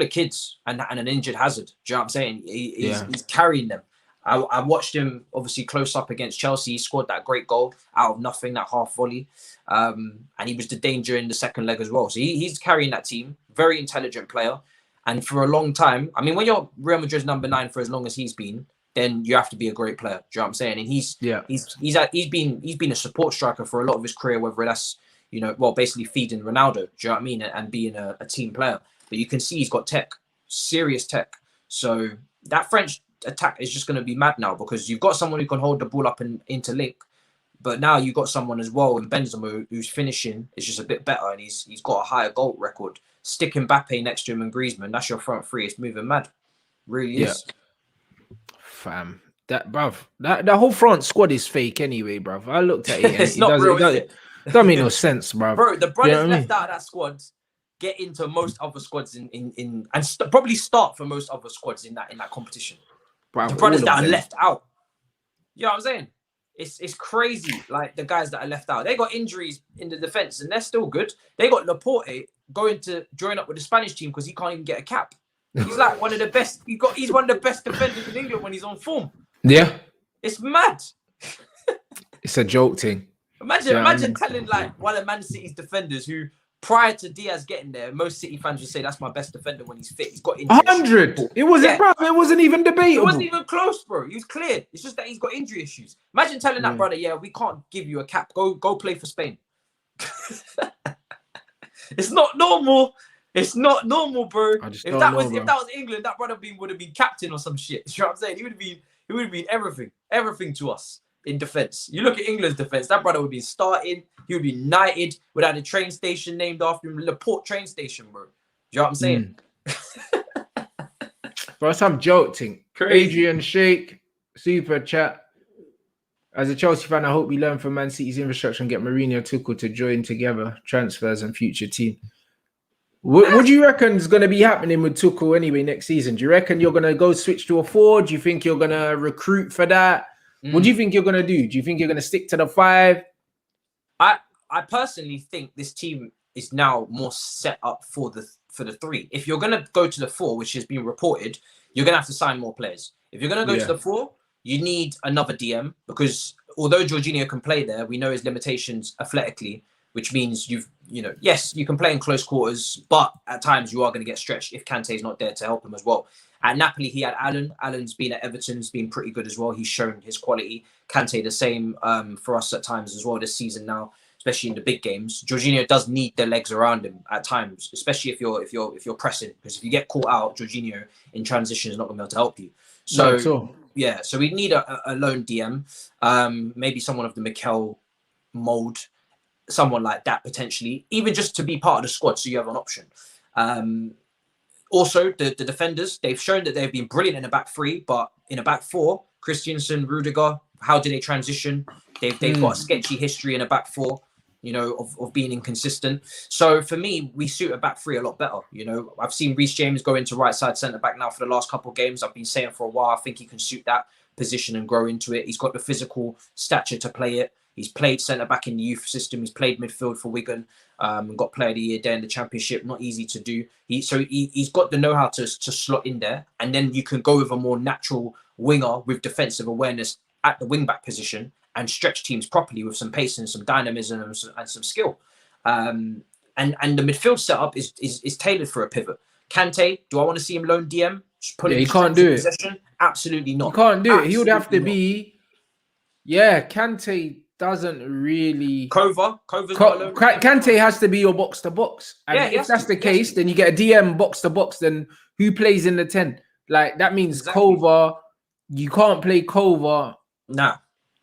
kids and an injured Hazard. Do you know what I'm saying? He's carrying them. I watched him obviously close up against Chelsea. He scored that great goal out of nothing, that half volley. And he was the danger in the second leg as well. So he's carrying that team. Very intelligent player. And for a long time, I mean, when you're Real Madrid's number 9 for as long as he's been, then you have to be a great player. Do you know what I'm saying? And he's been a support striker for a lot of his career, whether that's, you know, well, basically feeding Ronaldo. Do you know what I mean? And being a team player. But you can see he's got tech, serious tech. So that French attack is just going to be mad now, because you've got someone who can hold the ball up and interlink, but now you've got someone as well in Benzema who's finishing is just a bit better, and he's got a higher goal record. Stick Mbappe next to him and Griezmann, that's your front three. It's moving mad, really is. Fam, that bruv, that the whole front squad is fake anyway, bruv. I looked at it and It's not real, is it? Doesn't make no sense, bruv. Bro, the brothers You know what I left out of that squad get into most other squads and probably start for most other squads in that competition. Bruv, The brothers all that of are them. left out. You know what I'm saying? It's crazy. Like the guys that are left out, they got injuries in the defense and they're still good. They got Laporte going to join up with the Spanish team because he can't even get a cap. He's like one of the best. He's one of the best defenders in England when he's on form. Yeah, It's mad. it's a joke thing. Imagine telling like one of Man City's defenders who, prior to Diaz getting there, most City fans would say that's my best defender when he's fit. He's got injury 100. issues. It wasn't, Yeah. bruv. It wasn't even debatable. It wasn't even close, bro. He was cleared. It's just that he's got injury issues. Imagine telling that brother, yeah, we can't give you a cap. Go play for Spain. It's not normal. It's not normal, bro. If that was England, that brother would have been captain or some shit. You know what I'm saying? He would have been everything to us in defense. You look at England's defense, that brother would be starting. He would be knighted. Would have a train station named after him, Laporte train station, bro. You know what I'm saying? Bro, some joke thing. Crazy. Adrian Sheikh, super chat. As a Chelsea fan, I hope we learn from Man City's infrastructure and get Mourinho Tuchel to join together transfers and future team. What do you reckon is going to be happening with Tuchel anyway next season? Do you reckon you're going to go switch to a 4? Do you think you're going to recruit for that? What do you think you're going to do? Do you think you're going to stick to the 5? I personally think this team is now more set up for the 3. If you're going to go to the 4, which has been reported, you're going to have to sign more players. If you're going to go to the 4, you need another DM, because although Jorginho can play there, we know his limitations athletically, which means yes, you can play in close quarters, but at times you are going to get stretched if Kante is not there to help him as well. At Napoli, he had Allen. Allen's been at Everton, has been pretty good as well. He's shown his quality. Kante the same for us at times as well this season now, especially in the big games. Jorginho does need the legs around him at times, especially if you're pressing, because if you get caught out, Jorginho in transition is not going to be able to help you. So so we need a lone DM, maybe someone of the Mikel mold, someone like that potentially, even just to be part of the squad, so you have an option. Also, the defenders, they've shown that they've been brilliant in a back 3, but in a back 4, Christensen, Rudiger, how do they transition? They've got a sketchy history in a back 4, of being inconsistent. So for me, we suit a back 3 a lot better. I've seen Reece James go into right side centre back now for the last couple of games. I've been saying for a while, I think he can suit that position and grow into it. He's got the physical stature to play it. He's played centre back in the youth system. He's played midfield for Wigan. And got player of the year there in the Championship. Not easy to do. He's got the know-how to slot in there, and then you can go with a more natural winger with defensive awareness at the wing-back position and stretch teams properly with some pace and some dynamism and some skill. And the midfield setup is tailored for a pivot. Kante, do I want to see him lone DM? He can't do it. Possession? Absolutely not. He can't do it. He would have to Absolutely be. Yeah, Kante doesn't really. Kova's not alone. Kante has to be your box to box. And if that's the case, then you get a DM box to box. Then who plays in the 10? Like that means Kova. You can't play Kova. Nah.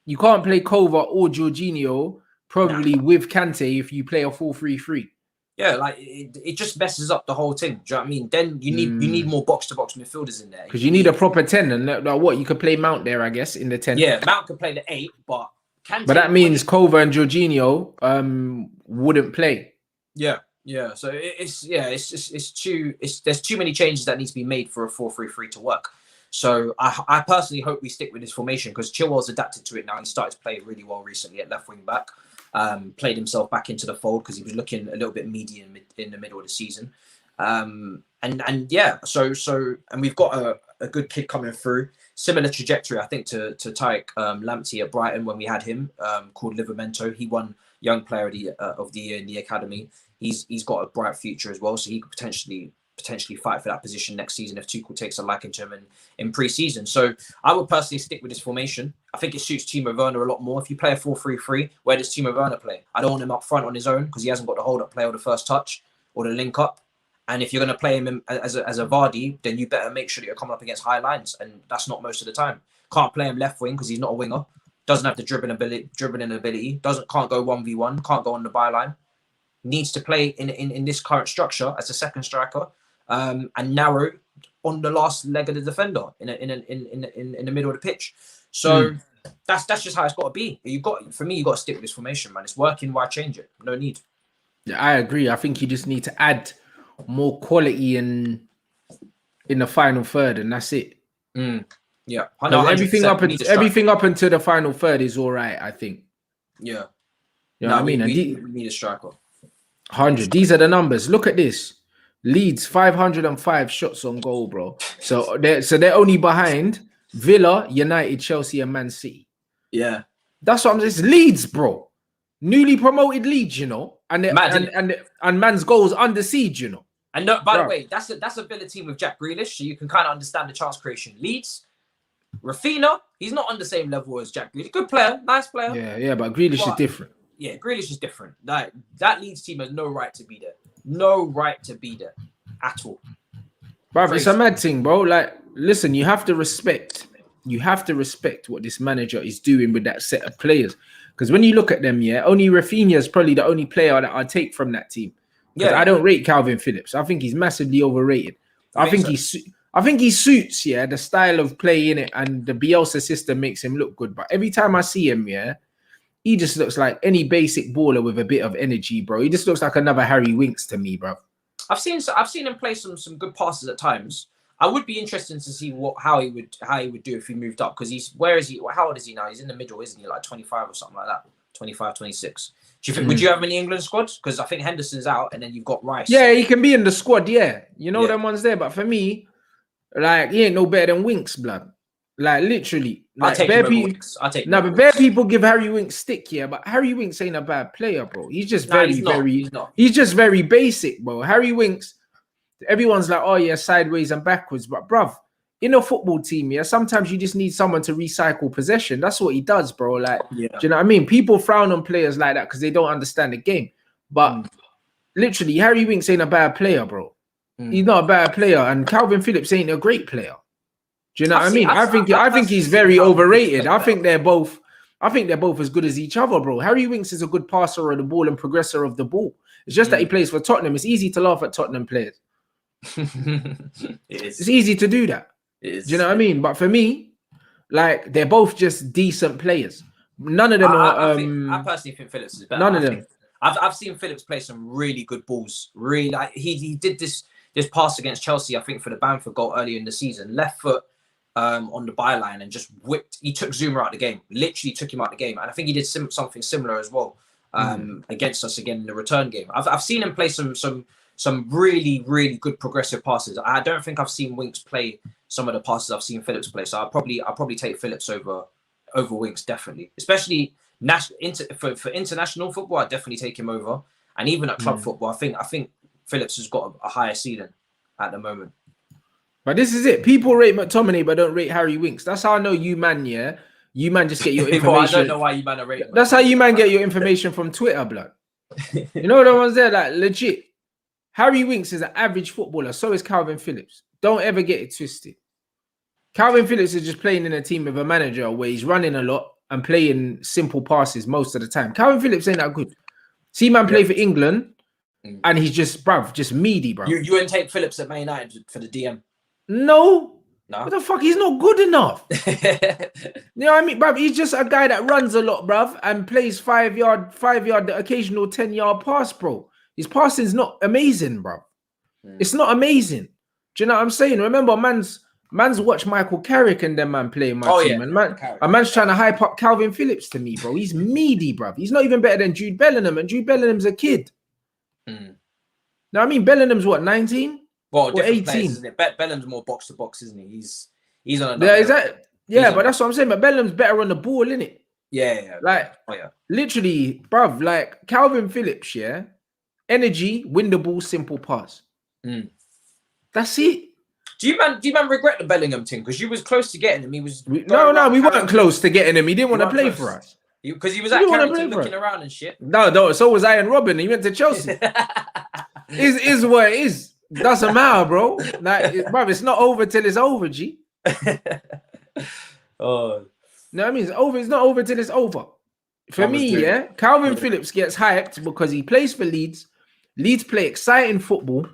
You can't play Kova or Jorginho probably with Kante if you play a 4-3-3. Yeah, like it just messes up the whole thing. Do you know what I mean? Then you need more box to box midfielders in there because you need a proper 10. And what you could play Mount there, I guess, in the 10. Yeah, Mount could play the 8, but Kante, that means Kova and Jorginho wouldn't play. Yeah. So there's too many changes that need to be made for a 4-3-3 to work. So I personally hope we stick with this formation because Chilwell's adapted to it now. He started to play really well recently at left wing back. Played himself back into the fold because he was looking a little bit meaty in the middle of the season. And we've got a good kid coming through. similar trajectory, I think, to Tariq Lamptey at Brighton when we had him, called Livramento. He won Young Player of the Year in the academy. He's got a bright future as well, so he could potentially fight for that position next season if Tuchel takes a liking to him in pre-season. So I would personally stick with this formation. I think it suits Timo Werner a lot more. If you play a 4-3-3, where does Timo Werner play? I don't want him up front on his own because he hasn't got the hold-up play or the first touch or the link-up. And if you're going to play him as a Vardy, then you better make sure that you're coming up against high lines, and that's not most of the time. Can't play him left wing because he's not a winger. Doesn't have the dribbling ability. Can't go 1v1. Can't go on the byline. Needs to play in this current structure as a second striker. And narrow on the last leg of the defender in the middle of the pitch. So that's just how it's got to be. For me, you got to stick with this formation, man. It's working. Why change it? No need. Yeah, I agree. I think you just need to add more quality in the final third, and that's it. Yeah, everything up until the final third is all right. I think. Yeah. You know what I mean? We need a striker. 100. These are the numbers. Look at this. Leeds 505 shots on goal, bro. So they're only behind Villa, United, Chelsea, and Man City. Yeah, that's what I'm saying. It's Leeds, bro. Newly promoted Leeds, you know, and man's goals under siege, you know. And no, by the way, that's a Villa team with Jack Grealish, so you can kind of understand the chance creation. Leeds, Rafinha, he's not on the same level as Jack Grealish. Good player, nice player. Yeah, but Grealish is different. Yeah, Grealish is different. Like that Leeds team has no right to be there. No right to be there at all. Bro, it's a mad thing, bro. Like, listen, you have to respect what this manager is doing with that set of players. Because when you look at them, only Rafinha is probably the only player that I take from that team. Because I don't rate Calvin Phillips. I think he's massively overrated. I think he suits the style of play in it, and the Bielsa system makes him look good. But every time I see him, he just looks like any basic baller with a bit of energy, bro. He just looks like another Harry Winks to me, bro. I've seen him play some good passes at times. I would be interested to see how he would do if he moved up, because where is he? How old is he now? He's in the middle, isn't he? Like 25 or something like that. 25, 26. Do you think would you have him in the England squad? Because I think Henderson's out, and then you've got Rice. Yeah, he can be in the squad. Yeah, you know them ones there. But for me, like, he ain't no better than Winks, blood. Like, literally, like, I'll take Winks. But bare people give Harry Winks stick, but Harry Winks ain't a bad player, bro. He's just he's just very basic, bro. Harry Winks, everyone's like, oh yeah, sideways and backwards, but bruv, in a football team, sometimes you just need someone to recycle possession. That's what he does, bro. Like, do you know what I mean? People frown on players like that because they don't understand the game. But literally, Harry Winks ain't a bad player, bro. He's not a bad player, and Calvin Phillips ain't a great player. Do you know what I mean? I think he's very overrated. I think they're both as good as each other, bro. Harry Winks is a good passer of the ball and progressor of the ball. It's just that he plays for Tottenham. It's easy to laugh at Tottenham players. It's easy to do that. Do you know what I mean? But for me, like, they're both just decent players. None of them I personally think Phillips is better. None of them. I've seen Phillips play some really good balls. Really, like, he did this pass against Chelsea, I think, for the Bamford goal earlier in the season. Left foot on the byline and just whipped. He took Zuma out the game. Literally took him out the game. And I think he did something similar as well against us again in the return game. I've seen him play some really, really good progressive passes. I don't think I've seen Winks play some of the passes I've seen Phillips play. So I'll probably take Phillips over Winks, definitely. Especially for international football, I'd definitely take him over. And even at club football, I think Phillips has got a higher ceiling at the moment. But this is it. People rate McTominay, but don't rate Harry Winks. That's how I know you, man. Yeah, you man just get your information. I don't know why you man are rating. That's how you man get your information from Twitter, blood. You know the ones there, like, legit. Harry Winks is an average footballer. So is Calvin Phillips. Don't ever get it twisted. Calvin Phillips is just playing in a team with a manager where he's running a lot and playing simple passes most of the time. Calvin Phillips ain't that good. See man play for England, and he's just, bruv, just meaty, bruv. You wouldn't take Phillips at Man United for the DM? No. What the fuck? He's not good enough. You know what I mean, bruv? He's just a guy that runs a lot, bruv, and plays 5 yard, the occasional 10-yard pass, bro. His passing's not amazing, bruv. It's not amazing. Do you know what I'm saying? Remember, man's watched Michael Carrick and them man play in my team. Yeah. And man's trying to hype up Calvin Phillips to me, bro. He's meaty, bruv. He's not even better than Jude Bellingham, and Jude Bellingham's a kid. Now, I mean, Bellingham's what, 19? Well, or 18? Players, isn't it? Bellingham's more box to box, isn't he? He's on another. Yeah, is that? Yeah, but that's what I'm saying. But Bellingham's better on the ball, innit? Yeah. Like, literally, bruv, like Calvin Phillips, yeah? Energy, win the ball, simple pass. That's it. Do you man regret the Bellingham thing? Because you was close to getting him. He was we weren't close to getting him. He didn't want to play for us. Because he was at Carrington looking around and shit. No, so was Ian Robin. He went to Chelsea. is what it is. Doesn't matter, bro. Like, bro, it's not over till it's over, G. Oh. No, I mean it's over. It's not over till it's over. For me, yeah, Calvin Phillips gets hyped because he plays for Leeds. Leeds play exciting football,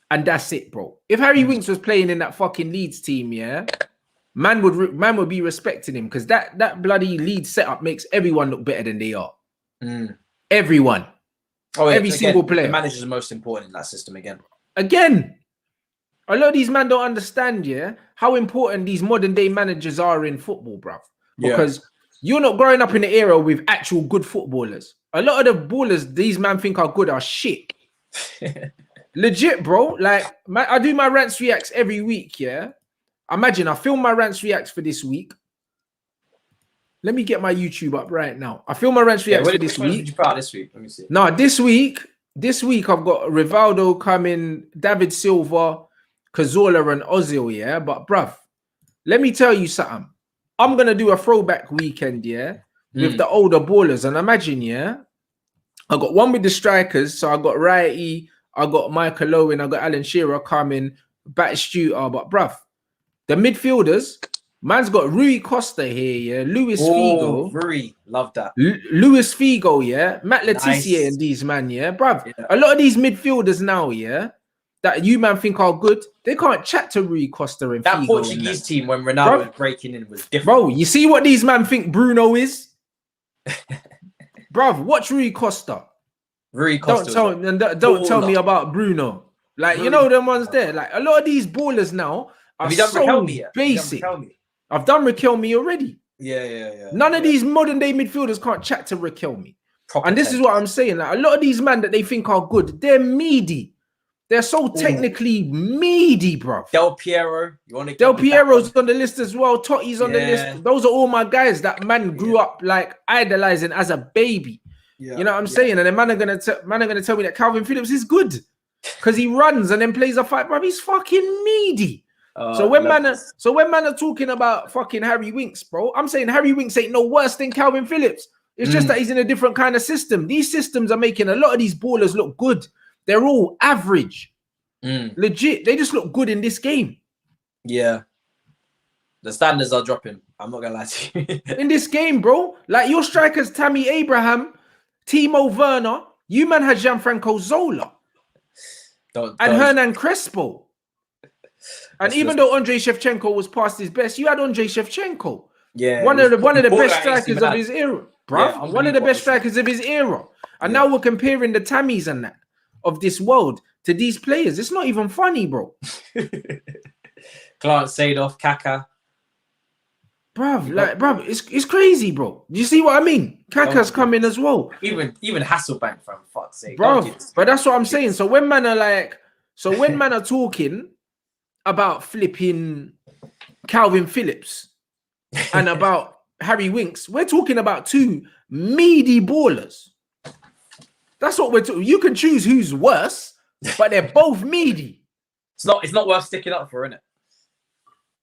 and that's it, bro. If Harry Winks was playing in that fucking Leeds team, yeah, man would be respecting him because that bloody Leeds setup makes everyone look better than they are. Everyone, every single player. The manager's the most important in that system again. A lot of these men don't understand, yeah, how important these modern day managers are in football, bruv. Because you're not growing up in the era with actual good footballers. A lot of the ballers these men think are good are shit. Legit, bro. Like, I do my Rants Reacts every week, yeah? Imagine, I film my Rants Reacts for this week. Let me get my YouTube up right now. I film my Rants Reacts for this week. Did you put out this week? Let me see. No, this week I've got Rivaldo coming, David Silva, Cazorla and Ozil, yeah? But, bruv, let me tell you something. I'm going to do a throwback weekend, yeah? With the older ballers. And imagine, yeah? I got one with the strikers. So I got Righty, I got Michael Owen, I got Alan Shearer coming, Batistuta. But, bruv, the midfielders, man's got Rui Costa here, yeah? Luis Figo. Rui, love that. Luis Figo, yeah? Matt Letizia and these, man, yeah? Bruv, a lot of these midfielders now, yeah? That you man think are good, they can't chat to Rui Costa and that Figo Portuguese team when Ronaldo was breaking in was different. Bro, you see what these man think Bruno is? Bruv, watch Rui Costa. Rui Costa. Don't tell me about Bruno. Like, you know them ones there. Like, a lot of these ballers now are so basic. I've done Riquelme already. Yeah. None of these modern day midfielders can't chat to Riquelme. And this is what I'm saying. Like, a lot of these men that they think are good, they're meaty. They're so technically meaty, bro. Del Piero. Del Piero's on the list as well. Totti's on the list. Those are all my guys that man grew up like idolizing as a baby. You know what I'm saying? And then man are gonna tell me that Calvin Phillips is good because he runs and then plays a fight, bro. He's fucking meaty. So when man are talking about fucking Harry Winks, bro, I'm saying Harry Winks ain't no worse than Calvin Phillips. It's just that he's in a different kind of system. These systems are making a lot of these ballers look good. They're all average. Legit. They just look good in this game. Yeah. The standards are dropping. I'm not going to lie to you. In this game, bro. Like your strikers, Tammy Abraham, Timo Werner. You man had Gianfranco Zola. And Hernan Crespo. And even though Andrei Shevchenko was past his best, you had Andrei Shevchenko. Yeah. One of the best strikers of his era. Bruv. One of the best strikers of his era. And now we're comparing the Tammys and that of this world to these players. It's not even funny, bro. Clarence Seedorf, Kaka. Bruv, it's crazy, bro. Do you see what I mean? Kaka's coming as well. Even Hasselbank, for fuck's sake. Bro, but that's what I'm saying. So when man are talking about flipping Calvin Phillips and about Harry Winks, we're talking about two meaty ballers. That's what we're talking. You can choose who's worse, but they're both meaty. It's not worth sticking up for, innit?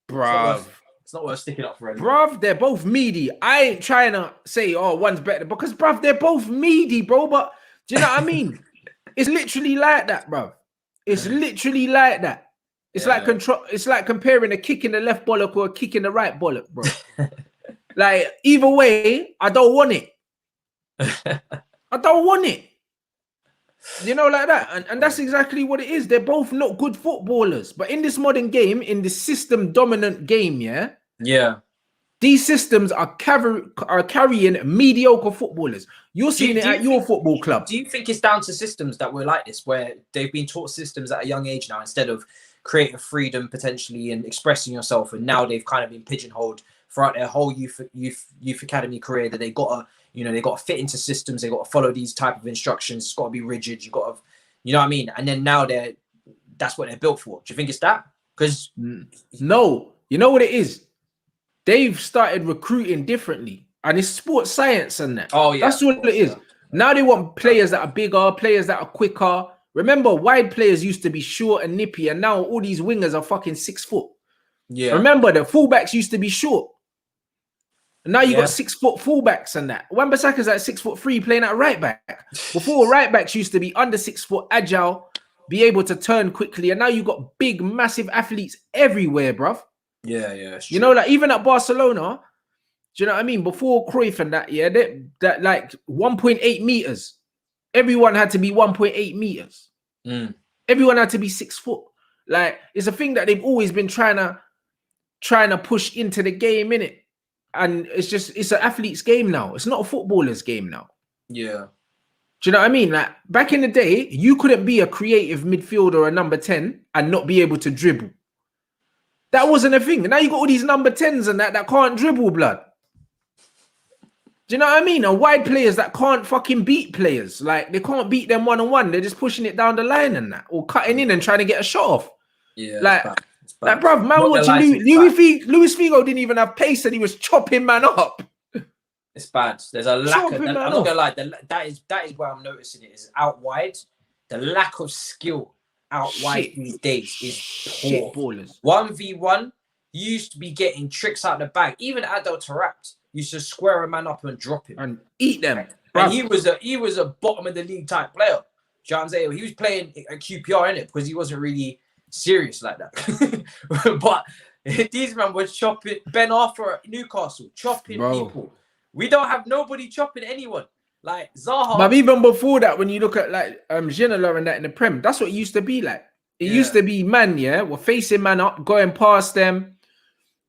Bruv. It's not worth sticking up for anyone. Bruv, they're both meaty. I ain't trying to say, oh, one's better because, bruv, they're both meaty, bro. But do you know what I mean? It's literally like that, bruv. It's literally like that. It's like control. It's like comparing a kick in the left bollock or a kick in the right bollock, bro. Like either way, I don't want it. I don't want it. You know, like that. And that's exactly what it is. They're both not good footballers. But in this modern game, in this system dominant game, yeah, these systems are carrying mediocre footballers. You're seeing it at your football club. Do you think it's down to systems that were like this, where they've been taught systems at a young age now instead of creative freedom potentially and expressing yourself, and now they've kind of been pigeonholed throughout their whole youth academy career that they got to fit into systems, they got to follow these type of instructions, it's got to be rigid, you got to, you know what I mean? And then now that's what they're built for. Do you think it's that? Because no, you know what it is? they've started recruiting differently, and it's sports science and that. Oh yeah, that's all it is. Now they want players that are bigger, players that are quicker. Remember, wide players used to be short and nippy, and now all these wingers are fucking 6 foot. Yeah. Remember, the fullbacks used to be short. And now you got 6 foot fullbacks and that. Wan-Bissaka's like 6'3" playing at right back. Before, right backs used to be under 6 foot, agile, be able to turn quickly. And now you got big, massive athletes everywhere, bruv. Yeah. You know, like even at Barcelona, do you know what I mean? Before Cruyff and that, yeah, that like 1.8 meters. Everyone had to be 1.8 meters. Everyone had to be 6 foot. Like, it's a thing that they've always been trying to push into the game, innit? And it's an athlete's game now. It's not a footballer's game now. Yeah. Do you know what I mean? Like, back in the day, you couldn't be a creative midfielder or a number 10 and not be able to dribble. That wasn't a thing. Now you got all these number 10s and that can't dribble, blood. Do you know what I mean? And wide players that can't fucking beat players. Like, they can't beat them one-on-one. They're just pushing it down the line and that. Or cutting in and trying to get a shot off. Yeah. Like, bruv, man, watching Luis Figo didn't even have pace and he was chopping man up. It's bad. There's a lack of... I'm not going to lie. That is where I'm noticing it. Is out wide. The lack of skill out wide these days is poor. Ballers. 1v1, you used to be getting tricks out the bag. Even Adel Taarabt used to square a man up and drop him. And eat them. And he was a bottom of the league type player. Do you know what I'm saying? He was playing a QPR in it because he wasn't really serious like that. But these men were chopping. Ben Arthur at Newcastle, chopping people. We don't have nobody chopping anyone. Like Zaha. But even before that, when you look at like Ginola and that in the Prem, that's what it used to be like. It used to be man, we're facing man up, going past them,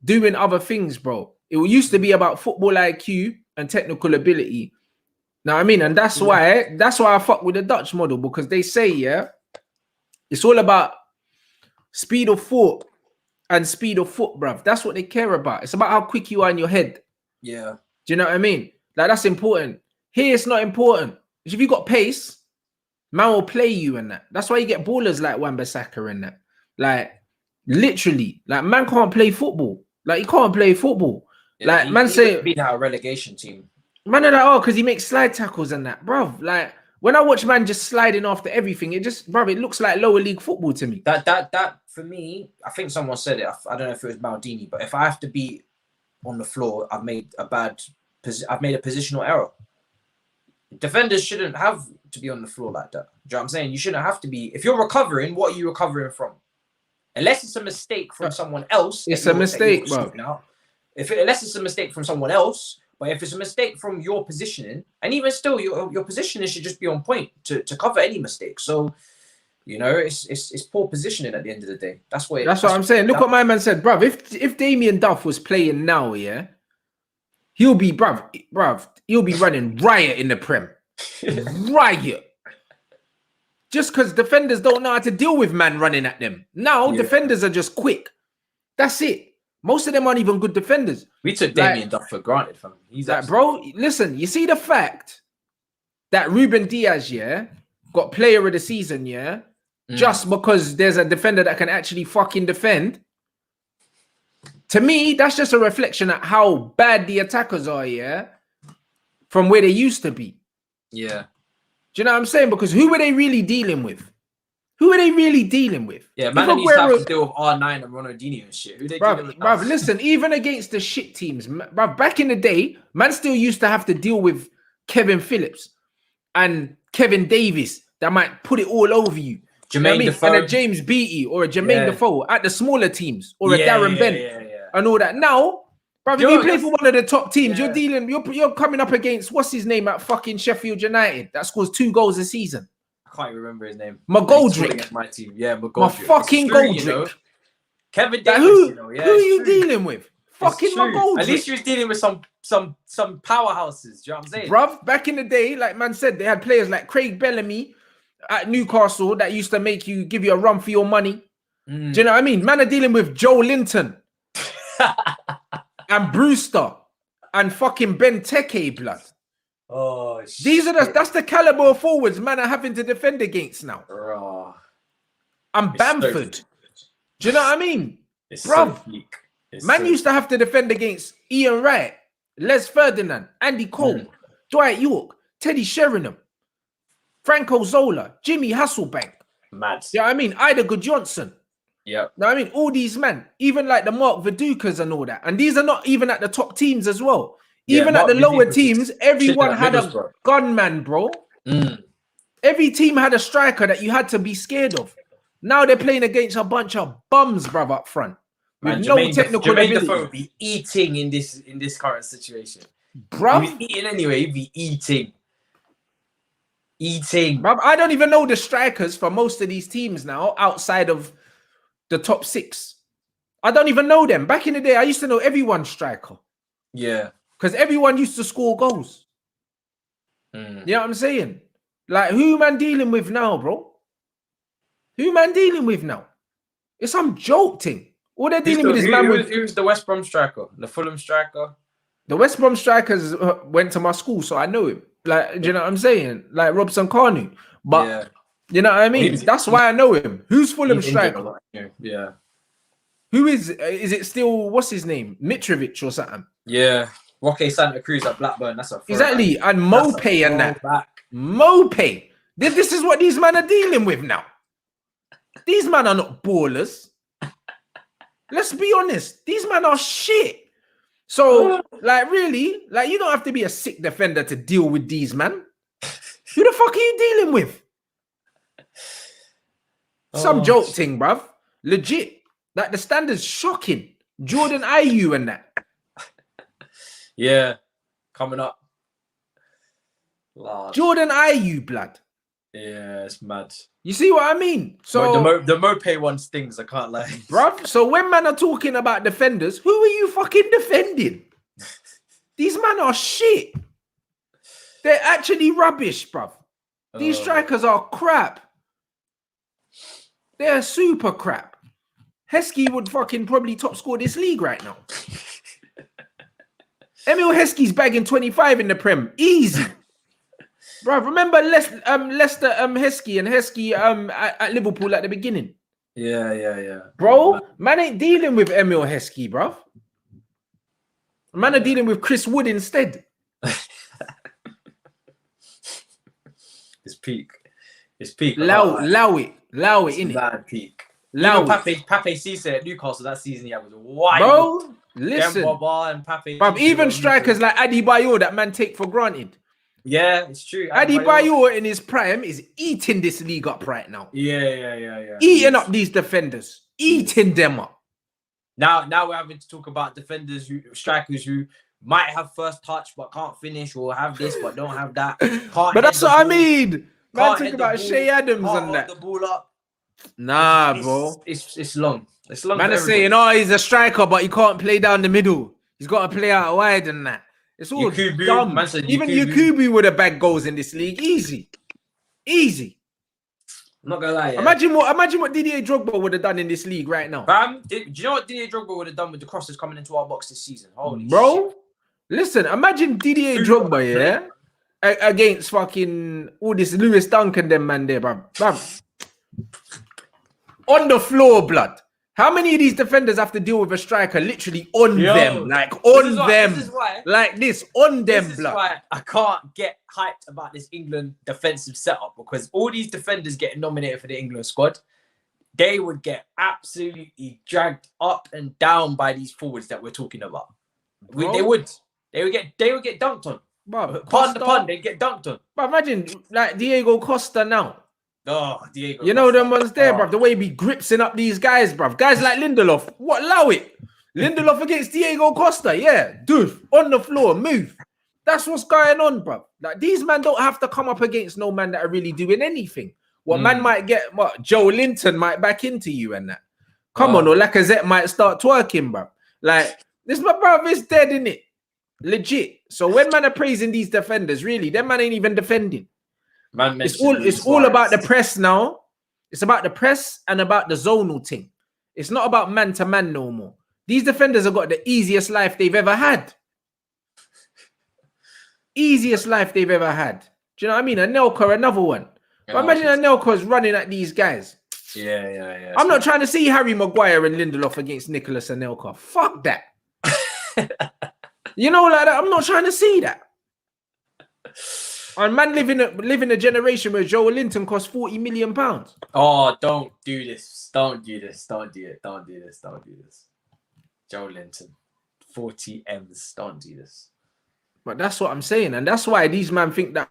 doing other things, bro. It used to be about football IQ and technical ability. Know what I mean? And that's why I fuck with the Dutch model, because they say, it's all about speed of thought and speed of foot, bruv. That's what they care about. It's about how quick you are in your head. Yeah. Do you know what I mean? Like, that's important. Here, it's not important. If you got pace, man will play you and that. That's why you get ballers like Wan-Bissaka and that. Like, literally, like, man can't play football. Like, he can't play football. Yeah, like, man say... beat out a relegation team. Man are like, oh, because he makes slide tackles and that. Bruv, like, when I watch man just sliding after everything, it looks like lower league football to me. That for me, I think someone said it. I don't know if it was Maldini, but if I have to be on the floor, I've made a positional error. Defenders shouldn't have to be on the floor like that. Do you know what I'm saying? You shouldn't have to be. If you're recovering, what are you recovering from? Unless it's a mistake from someone else. It's a mistake, bro. Unless it's a mistake from someone else, but if it's a mistake from your positioning, and even still, your positioning should just be on point to cover any mistake. So, you know, it's poor positioning at the end of the day. That's what I'm saying. Look what my man said, bruv. If Damien Duff was playing now, he'll be he'll be running riot in the Prem. Riot. Just because defenders don't know how to deal with man running at them. Now, defenders are just quick. That's it. Most of them aren't even good defenders. We took Damien Duff for granted, fam. He's like, bro, listen, you see the fact that Ruben Diaz, got player of the season, just because there's a defender that can actually fucking defend. To me, that's just a reflection of how bad the attackers are, from where they used to be. Yeah. Do you know what I'm saying? Because who were they really dealing with? Who are they really dealing with? Yeah, man, used to have to deal with R9 and Ronaldinho and shit. Who they dealing with? Bruv, listen, even against the shit teams, bruv, back in the day, man still used to have to deal with Kevin Phillips and Kevin Davis that might put it all over you. Jermaine Defoe. And a James Beattie or a Jermaine Defoe at the smaller teams, or a Darren Bent and all that. Now, bruv, if you play for one of the top teams, you're coming up against, what's his name at fucking Sheffield United that scores 2 goals a season. I can't remember his name. McGoldrick. My team. Yeah, McGoldrick. My fucking Goldrick. You know? Kevin Davis, who are you dealing with? Fucking McGoldrick. At least you was dealing with some powerhouses. Do you know what I'm saying? Bruv, back in the day, like man said, they had players like Craig Bellamy at Newcastle that used to give you a run for your money. Do you know what I mean? Man are dealing with Joe Linton and Brewster and fucking Benteke, blood. Oh, shit. That's the caliber of forwards man are having to defend against now. And Bamford. Do you know what I mean? It's bruv. so weak. Man used to have to defend against Ian Wright, Les Ferdinand, Andy Cole, Dwight York, Teddy Sheringham, Franco Zola, Jimmy Hasselbank. Mad. Yeah, I mean, Ida Good Johnson. Yeah. No, I mean, all these men, even like the Mark Vidukas and all that. And these are not even at the top teams as well. Even at the lower teams, everyone had a gunman, bro. Every team had a striker that you had to be scared of. Now they're playing against a bunch of bums, bruv, up front. With no technical ability. Jermaine Defoe would be eating in this current situation. Bruv. He'd be eating anyway, he'd be eating. Bruv, I don't even know the strikers for most of these teams now outside of the top 6. I don't even know them. Back in the day, I used to know everyone's striker. Yeah. Because everyone used to score goals. You know what I'm saying? Like, who man dealing with now, bro? Who man dealing with now? It's some joke thing. All they're dealing with is man with... Who's the West Brom striker? The Fulham striker? The West Brom strikers went to my school, so I know him. Like, do you know what I'm saying? Like Robson Kanu. But, you know what I mean? That's why I know him. Who's Fulham striker? Yeah. Who is it still, what's his name? Mitrovic or something? Yeah. Roque Santa Cruz at Blackburn. That's a exactly. Back. And Mope and that. Mope. This is what these men are dealing with now. These men are not ballers. Let's be honest. These men are shit. So, like, really, like, you don't have to be a sick defender to deal with these, man. Who the fuck are you dealing with? Some joke thing, bruv. Legit. Like, the standard's shocking. Jordan Ayew and that. Yeah. Coming up. Large. Jordan Ayew, blood. Yeah, it's mad. You see what I mean? So the Mope one stings, I can't lie. Bruv, so when man are talking about defenders, who are you fucking defending? These men are shit. They're actually rubbish, bruv. These strikers are crap. They're super crap. Heskey would fucking probably top score this league right now. Emil Heskey's bagging 25 in the Prem. Easy. Bro, remember Leicester Heskey and Heskey at Liverpool at the beginning? Yeah. Bro, man ain't dealing with Emil Heskey, bro. Man are dealing with Chris Wood instead. It's peak. It's peak. Allow it, innit? Bad peak. Pape Cisse at Newcastle that season, yeah, was wild. Bro, listen. And Pape But even strikers like Adebayor that man take for granted. Yeah, it's true. Adebayor in his prime is eating this league up right now. Yeah. Eating up these defenders. Eating them up. Now we're having to talk about strikers who might have first touch but can't finish, or have this but don't have that. But that's what I mean. Man, talk about Shea Adams and that. The ball up. Nah, bro. It's long. It's long. Man is saying, oh, he's a striker, but he can't play down the middle. He's got to play out wide and that. It's all Yakubu, dumb. Even Yakubu would have bagged goals in this league. Easy. I'm not gonna lie. Yeah. Imagine what Didier Drogba would have done in this league right now. Do you know what Didier Drogba would have done with the crosses coming into our box this season? Holy shit. Listen, imagine Didier Drogba, yeah? Against fucking all this Lewis Duncan, them man there, bro. On the floor, blood. How many of these defenders have to deal with a striker literally on them? Like, on them. This is why, like this, on them, blood. This is why I can't get hyped about this England defensive setup, because all these defenders getting nominated for the England squad, they would get absolutely dragged up and down by these forwards that we're talking about. They would get dunked on. Pardon the pun, they'd get dunked on. But imagine, like, Diego Costa now. Oh, Diego. You know them ones there, bruv. The way he gripsing up these guys, bruv. Guys like Lindelof. What? Allow it. Lindelof against Diego Costa. Yeah. Dude, on the floor. Move. That's what's going on, bruv. Like, these men don't have to come up against no man that are really doing anything. What man might get, what? Joe Linton might back into you and that. Come on, or Lacazette might start twerking, bruv. Like, this, my bruv, is dead, innit? Legit. So when man are praising these defenders, really, them man ain't even defending. It's all about the press now. It's about the press and about the zonal thing. It's not about man to man no more. These defenders have got the easiest life they've ever had. Easiest life they've ever had. Do you know what I mean? Anelka, another one. But imagine Anelka's running at these guys. Yeah. I'm not trying to see Harry Maguire and Lindelof against Nicholas Anelka. Fuck that. You know, like that. I'm not trying to see that. And man living a generation where Joe Linton cost £40 million. Oh, don't do this. Don't do this. Joe Linton. 40 M's. Don't do this. But that's what I'm saying. And that's why these men think that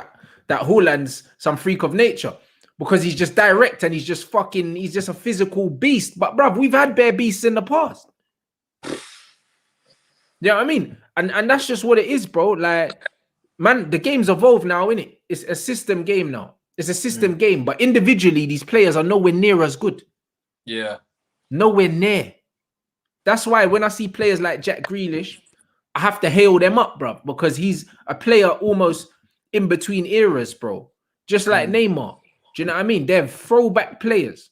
Haaland's some freak of nature. Because he's just direct and he's just a physical beast. But bruv, we've had bare beasts in the past. You know what I mean? And that's just what it is, bro. Like, man, the game's evolved now, innit? It's a system game now. It's a system game. But individually, these players are nowhere near as good. Yeah. Nowhere near. That's why when I see players like Jack Grealish, I have to hail them up, bro, because he's a player almost in between eras, bro. Just like Neymar. Do you know what I mean? They're throwback players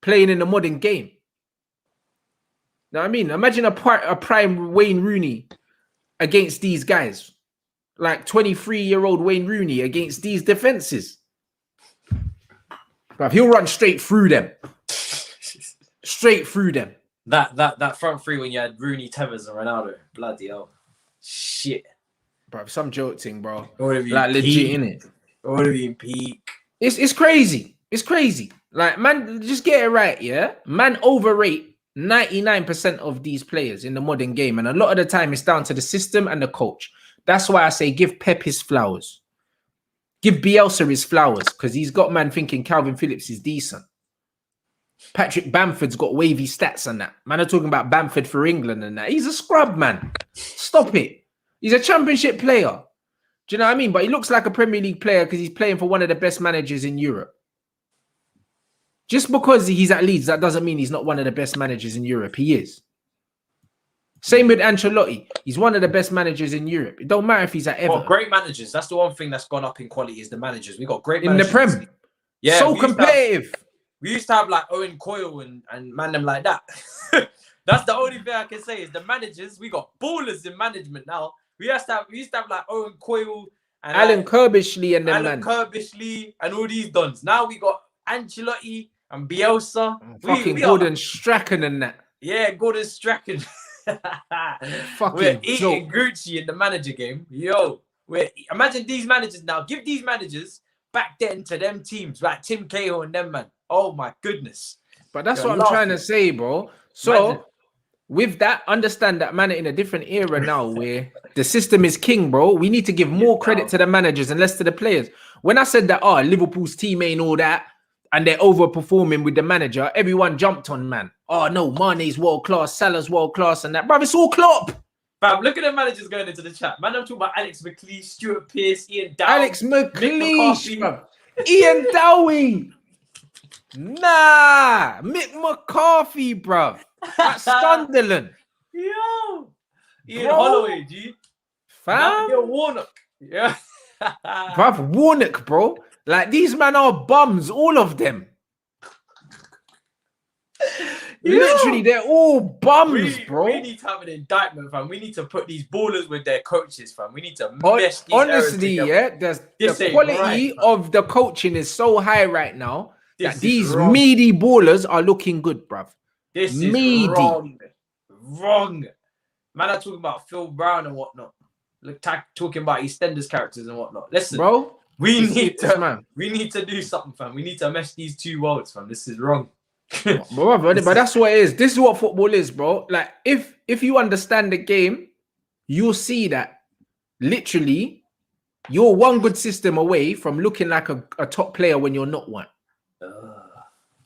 playing in the modern game. Know what I mean? Imagine a prime Wayne Rooney against these guys. Like 23-year-old Wayne Rooney against these defenses. Bruv, he'll run straight through them. Straight through them. That front three when you had Rooney, Tevez, and Ronaldo. Bloody hell. Shit. Bruv, some joke thing, bro. Like legit, innit? It would have been peak. It's crazy. It's crazy. Like, man, just get it right, yeah? Man overrate 99% of these players in the modern game. And a lot of the time, it's down to the system and the coach. That's why I say give Pep his flowers. Give Bielsa his flowers, because he's got man thinking Calvin Phillips is decent. Patrick Bamford's got wavy stats on that. Man are talking about Bamford for England and that. He's a scrub, man. Stop it. He's a championship player. Do you know what I mean? But he looks like a Premier League player because he's playing for one of the best managers in Europe. Just because he's at Leeds, that doesn't mean he's not one of the best managers in Europe. He is. Same with Ancelotti. He's one of the best managers in Europe. It don't matter if he's at Everton. Well, great managers. That's the one thing that's gone up in quality is the managers. We got great in managers. the Prem. Yeah, so competitive. We used to have like Owen Coyle and man them like that. That's the only thing I can say is the managers. We got ballers in management now. We used to have like Owen Coyle and Alan Kirbishley and them Alan Kirbishley and all these dons. Now we got Ancelotti and Bielsa. Fucking Gordon Strachan and that. Yeah, Gordon Strachan. Fucking we're eating Gucci in the manager game. Yo, imagine these managers now. Give these managers back then to them teams like Tim Cahill and them, man. Oh my goodness. But that's what I'm trying to say, bro. So with that, understand that man are in a different era now where the system is king, bro. We need to give more credit to the managers and less to the players. When I said that, Liverpool's team ain't all that and they're overperforming with the manager, everyone jumped on, man. Oh no, Mane's world class, Salah's world class, and that, bro. It's all Klopp. Fam, look at the managers going into the chat. Man, I'm talking about Alex McLeish, Stuart Pearce, Ian Dowie. Alex McLeish, bro. Ian Dowie. Nah, Mick McCarthy, bro. At Sunderland. Yo. Ian Holloway, G. Fam. Warnock. Yeah. Bruv, Warnock, bro. Like, these men are bums, all of them. Literally, they're all bums, bro. We need to have an indictment, fam. We need to put these ballers with their coaches, fam. We need to mesh these honestly, yeah, the quality of the coaching is so high right now that these meaty ballers are looking good, bruv. This is wrong. Man, I'm talking about Phil Brown and whatnot. Look, talking about EastEnders characters and whatnot. Listen, bro, we need to do something, fam. We need to mesh these two worlds, fam. This is wrong. But that's what it is. This is what football is, bro. Like, if you understand the game, you'll see that literally you're one good system away from looking like a top player when you're not one.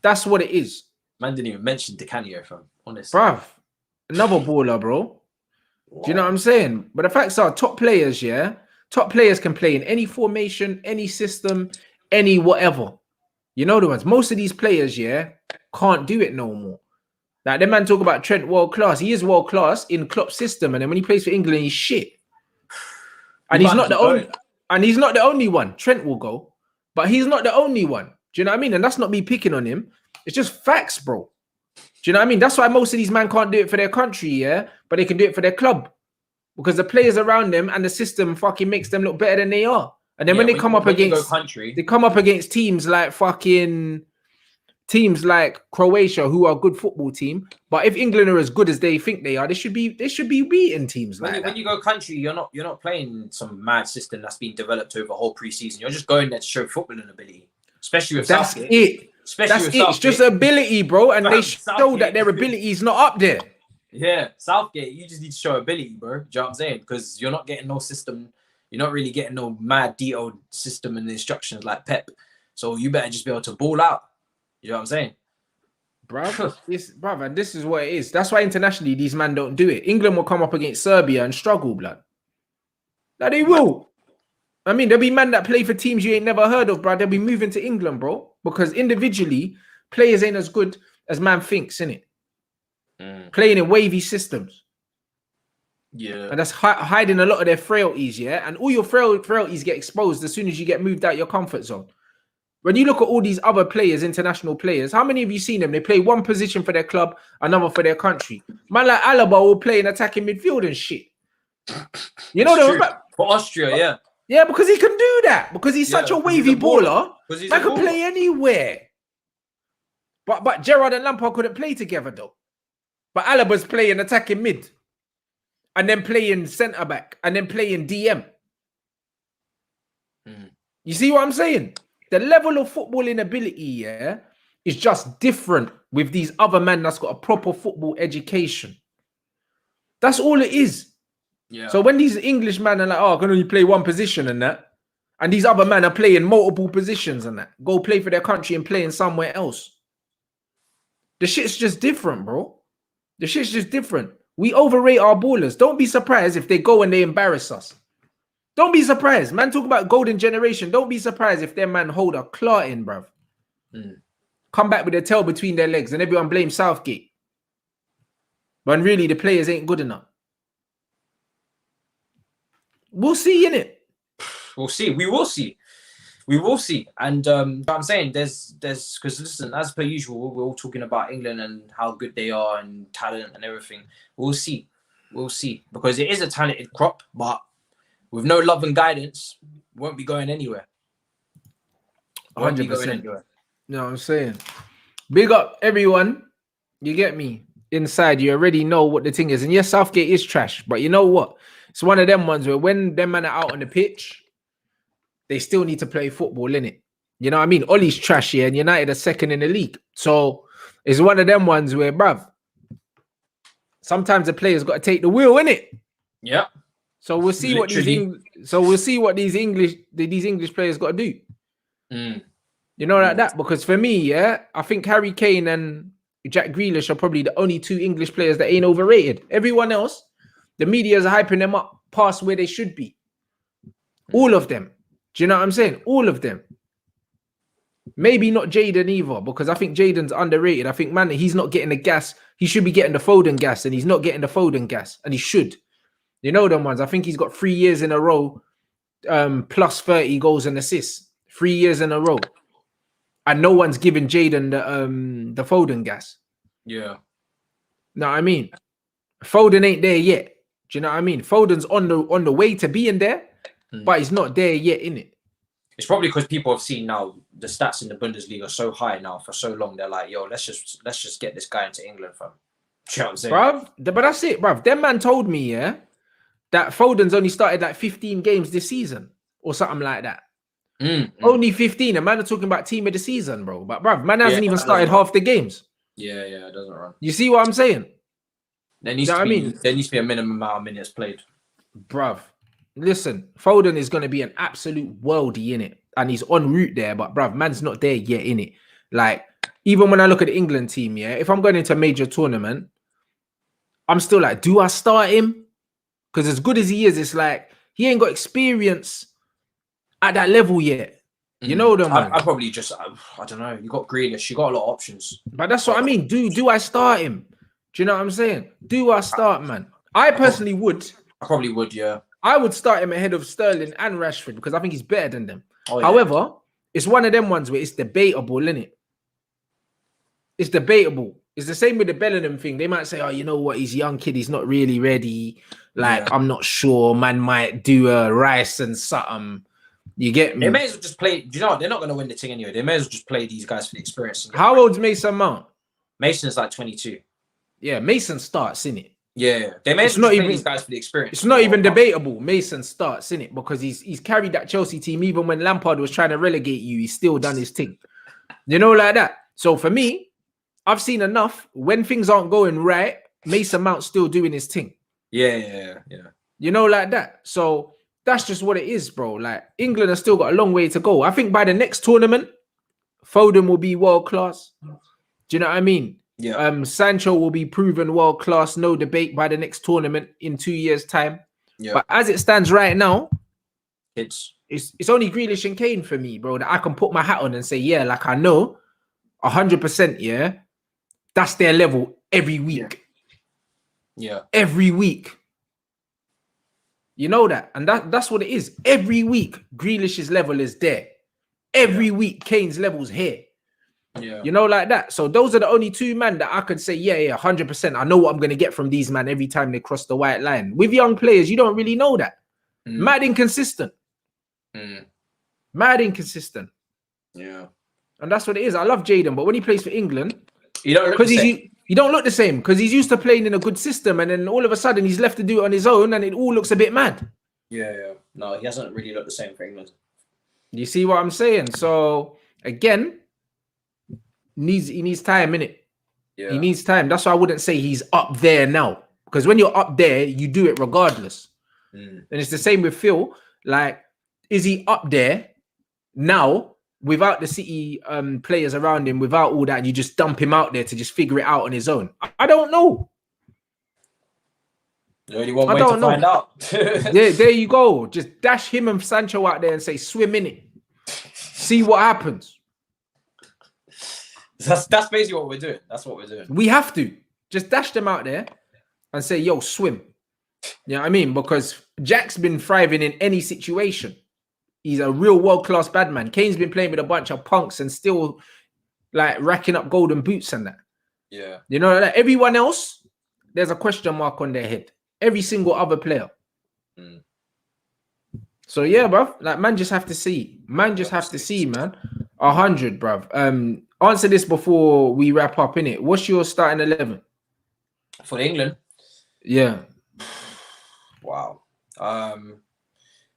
That's what it is. Man didn't even mention Di Canio, fam. Honestly, bruv, another baller, bro. Wow. Do you know what I'm saying? But the facts are, top players, yeah, top players can play in any formation, any system, any whatever. You know the ones. Most of these players, yeah, can't do it no more. Like, them man talk about Trent world class. He is world class in Klopp's system, and then when he plays for England, he's shit. And he's not the only. And he's not the only one. Trent will go, but he's not the only one. Do you know what I mean? And that's not me picking on him. It's just facts, bro. Do you know what I mean? That's why most of these men can't do it for their country, yeah, but they can do it for their club because the players around them and the system fucking makes them look better than they are. And then when they come up against teams like fucking teams like Croatia, who are a good football team. But if England are as good as they think they are, they should be beating teams like that. When you go country, you're not playing some mad system that's been developed over a whole preseason. You're just going there to show footballing ability, especially with That's Southgate. it. Especially That's with it. Southgate. It's just ability, bro, and they show Southgate. that their ability is not up there. Yeah, Southgate, you just need to show ability, bro. Do you know what I'm saying? Because you're not getting no system. You're not really getting no mad detailed system and instructions like Pep. So you better just be able to ball out. You know what I'm saying? Bruv, and this is what it is. That's why internationally these men don't do it. England will come up against Serbia and struggle, blood. Like they will. I mean, there'll be men that play for teams you ain't never heard of, bro. They'll be moving to England, bro. Because individually, players ain't as good as man thinks, innit? Playing in wavy systems. Yeah. And that's hiding a lot of their frailties, yeah? And all your frailties get exposed as soon as you get moved out your comfort zone. When you look at all these other players, international players, how many have you seen them? They play one position for their club, another for their country. Man like Alaba will play in attacking midfield and shit. You know that? For Austria, yeah. Yeah, because he can do that. Because he's such a wavy baller. Man can play anywhere. But Gerrard and Lampard couldn't play together, though. But Alaba's playing attacking mid. And then playing centre-back. And then playing DM. You see what I'm saying? The level of footballing ability, yeah, is just different with these other men that's got a proper football education. That's all it is. Yeah. So when these English men are like, oh, I can only play one position and that, and these other men are playing multiple positions and that, go play for their country and playing somewhere else. The shit's just different, bro. The shit's just different. We overrate our ballers. Don't be surprised if they go and they embarrass us. Don't be surprised. Man, talk about golden generation. Don't be surprised if their man hold a claw in, bruv. Come back with their tail between their legs and everyone blames Southgate. When really the players ain't good enough. We'll see, innit? We'll see. We will see. We will see. And I'm saying there's because listen, as per usual, we're all talking about England and how good they are and talent and everything. We'll see. We'll see. Because it is a talented crop, but with no love and guidance, won't be going anywhere. 100%. You know what I'm saying? Big up everyone. You get me? Inside, you already know what the thing is. And yes, Southgate is trash. But you know what? It's one of them ones where when them men are out on the pitch, they still need to play football, innit? You know what I mean? Ollie's trash here and United are second in the league. So it's one of them ones where, bruv, sometimes the players got to take the wheel, innit? Yeah. So we'll see what these English players got to do. You know, like that. Because for me, yeah, I think Harry Kane and Jack Grealish are probably the only two English players that ain't overrated. Everyone else, the media's hyping them up past where they should be. All of them. Do you know what I'm saying? All of them. Maybe not Jaden either, because I think Jaden's underrated. I think, man, he's not getting the gas. He should be getting the Foden gas, and he's not getting the Foden gas, and he should. You know them ones. I think he's got 3 years in a row, plus 30 goals and assists. 3 years in a row. And no one's giving Jaden the Foden gas. Yeah. Know what I mean? Foden ain't there yet. Do you know what I mean? Foden's on the way to being there, but he's not there yet, innit? It's probably because people have seen now the stats in the Bundesliga are so high now for so long. They're like, yo, let's just get this guy into England, fam. Do you know what I'm saying? Bruv, but that's it, bruv. Them man told me, yeah, that Foden's only started like 15 games this season or something like that. Only 15. And man are talking about team of the season, bro. But bruv, man hasn't even started half the games. Yeah, it doesn't run. You see what I'm saying? There needs to be a minimum amount of minutes played. Bruv, listen, Foden is going to be an absolute worldie in it. And he's en route there. But bruv, man's not there yet in it. Like, even when I look at the England team, yeah, if I'm going into a major tournament, I'm still like, do I start him? Because as good as he is, it's like, he ain't got experience at that level yet. You know them, man. I probably just, I don't know. You got Grealish. You got a lot of options. But that's what I mean. Do I start him? Do you know what I'm saying? Do I start, man? I personally would. I probably would, yeah. I would start him ahead of Sterling and Rashford because I think he's better than them. Oh, yeah. However, it's one of them ones where it's debatable, isn't it? It's debatable. It's the same with the Bellingham thing. They might say, oh, you know what? He's a young kid. He's not really ready. Like, I'm not sure. Man might do a Rice and something. You get me? They may as well just play. Do you know what? They're not going to win the thing anyway. They may as well just play these guys for the experience. How old's Mason Mount? Mason's like 22. Yeah, Mason starts in it. Yeah, they may as well just play these guys for the experience. It's not even debatable. Mason starts in it because he's carried that Chelsea team. Even when Lampard was trying to relegate you, he's still done his thing. You know, like that. So for me, I've seen enough. When things aren't going right, Mason Mount's still doing his thing. Yeah. You know, like that. So that's just what it is, bro. Like, England has still got a long way to go. I think by the next tournament, Foden will be world class. Do you know what I mean? Yeah. Sancho will be proven world class, no debate, by the next tournament in 2 years' time. Yeah. But as it stands right now, it's only Grealish and Kane for me, bro, that I can put my hat on and say, yeah, like I know 100%, yeah, that's their level every week. Yeah. Every week. You know that? And that's what it is. Every week, Grealish's level is there. Every week, Kane's level's here. Yeah. You know, like that. So those are the only two men that I could say, yeah, 100%. I know what I'm going to get from these men every time they cross the white line. With young players, you don't really know that. Mad inconsistent. Mad inconsistent. Yeah. And that's what it is. I love Jaden, but when he plays for England, he don't look the same because he's used to playing in a good system, and then all of a sudden he's left to do it on his own, and it all looks a bit mad. Yeah. No, he hasn't really looked the same for England. You see what I'm saying? So again, he needs time, innit? Yeah. He needs time. That's why I wouldn't say he's up there now. Because when you're up there, you do it regardless. And it's the same with Phil. Like, is he up there now without the City players around him, without all that, and you just dump him out there to just figure it out on his own? I don't know. There's only one way to find out. There you go. Just dash him and Sancho out there and say, swim in it. See what happens. That's basically what we're doing. That's what we're doing. We have to just dash them out there and say, yo, swim. You know what I mean? Because Jack's been thriving in any situation. He's a real world-class bad man. Kane's been playing with a bunch of punks and still like racking up golden boots and that. Yeah. You know, like everyone else, there's a question mark on their head. Every single other player. So yeah, bruv. Like, man just have to see. Man just have to see, man. 100, bruv. Answer this before we wrap up, innit? What's your starting 11? For England? Yeah. Wow.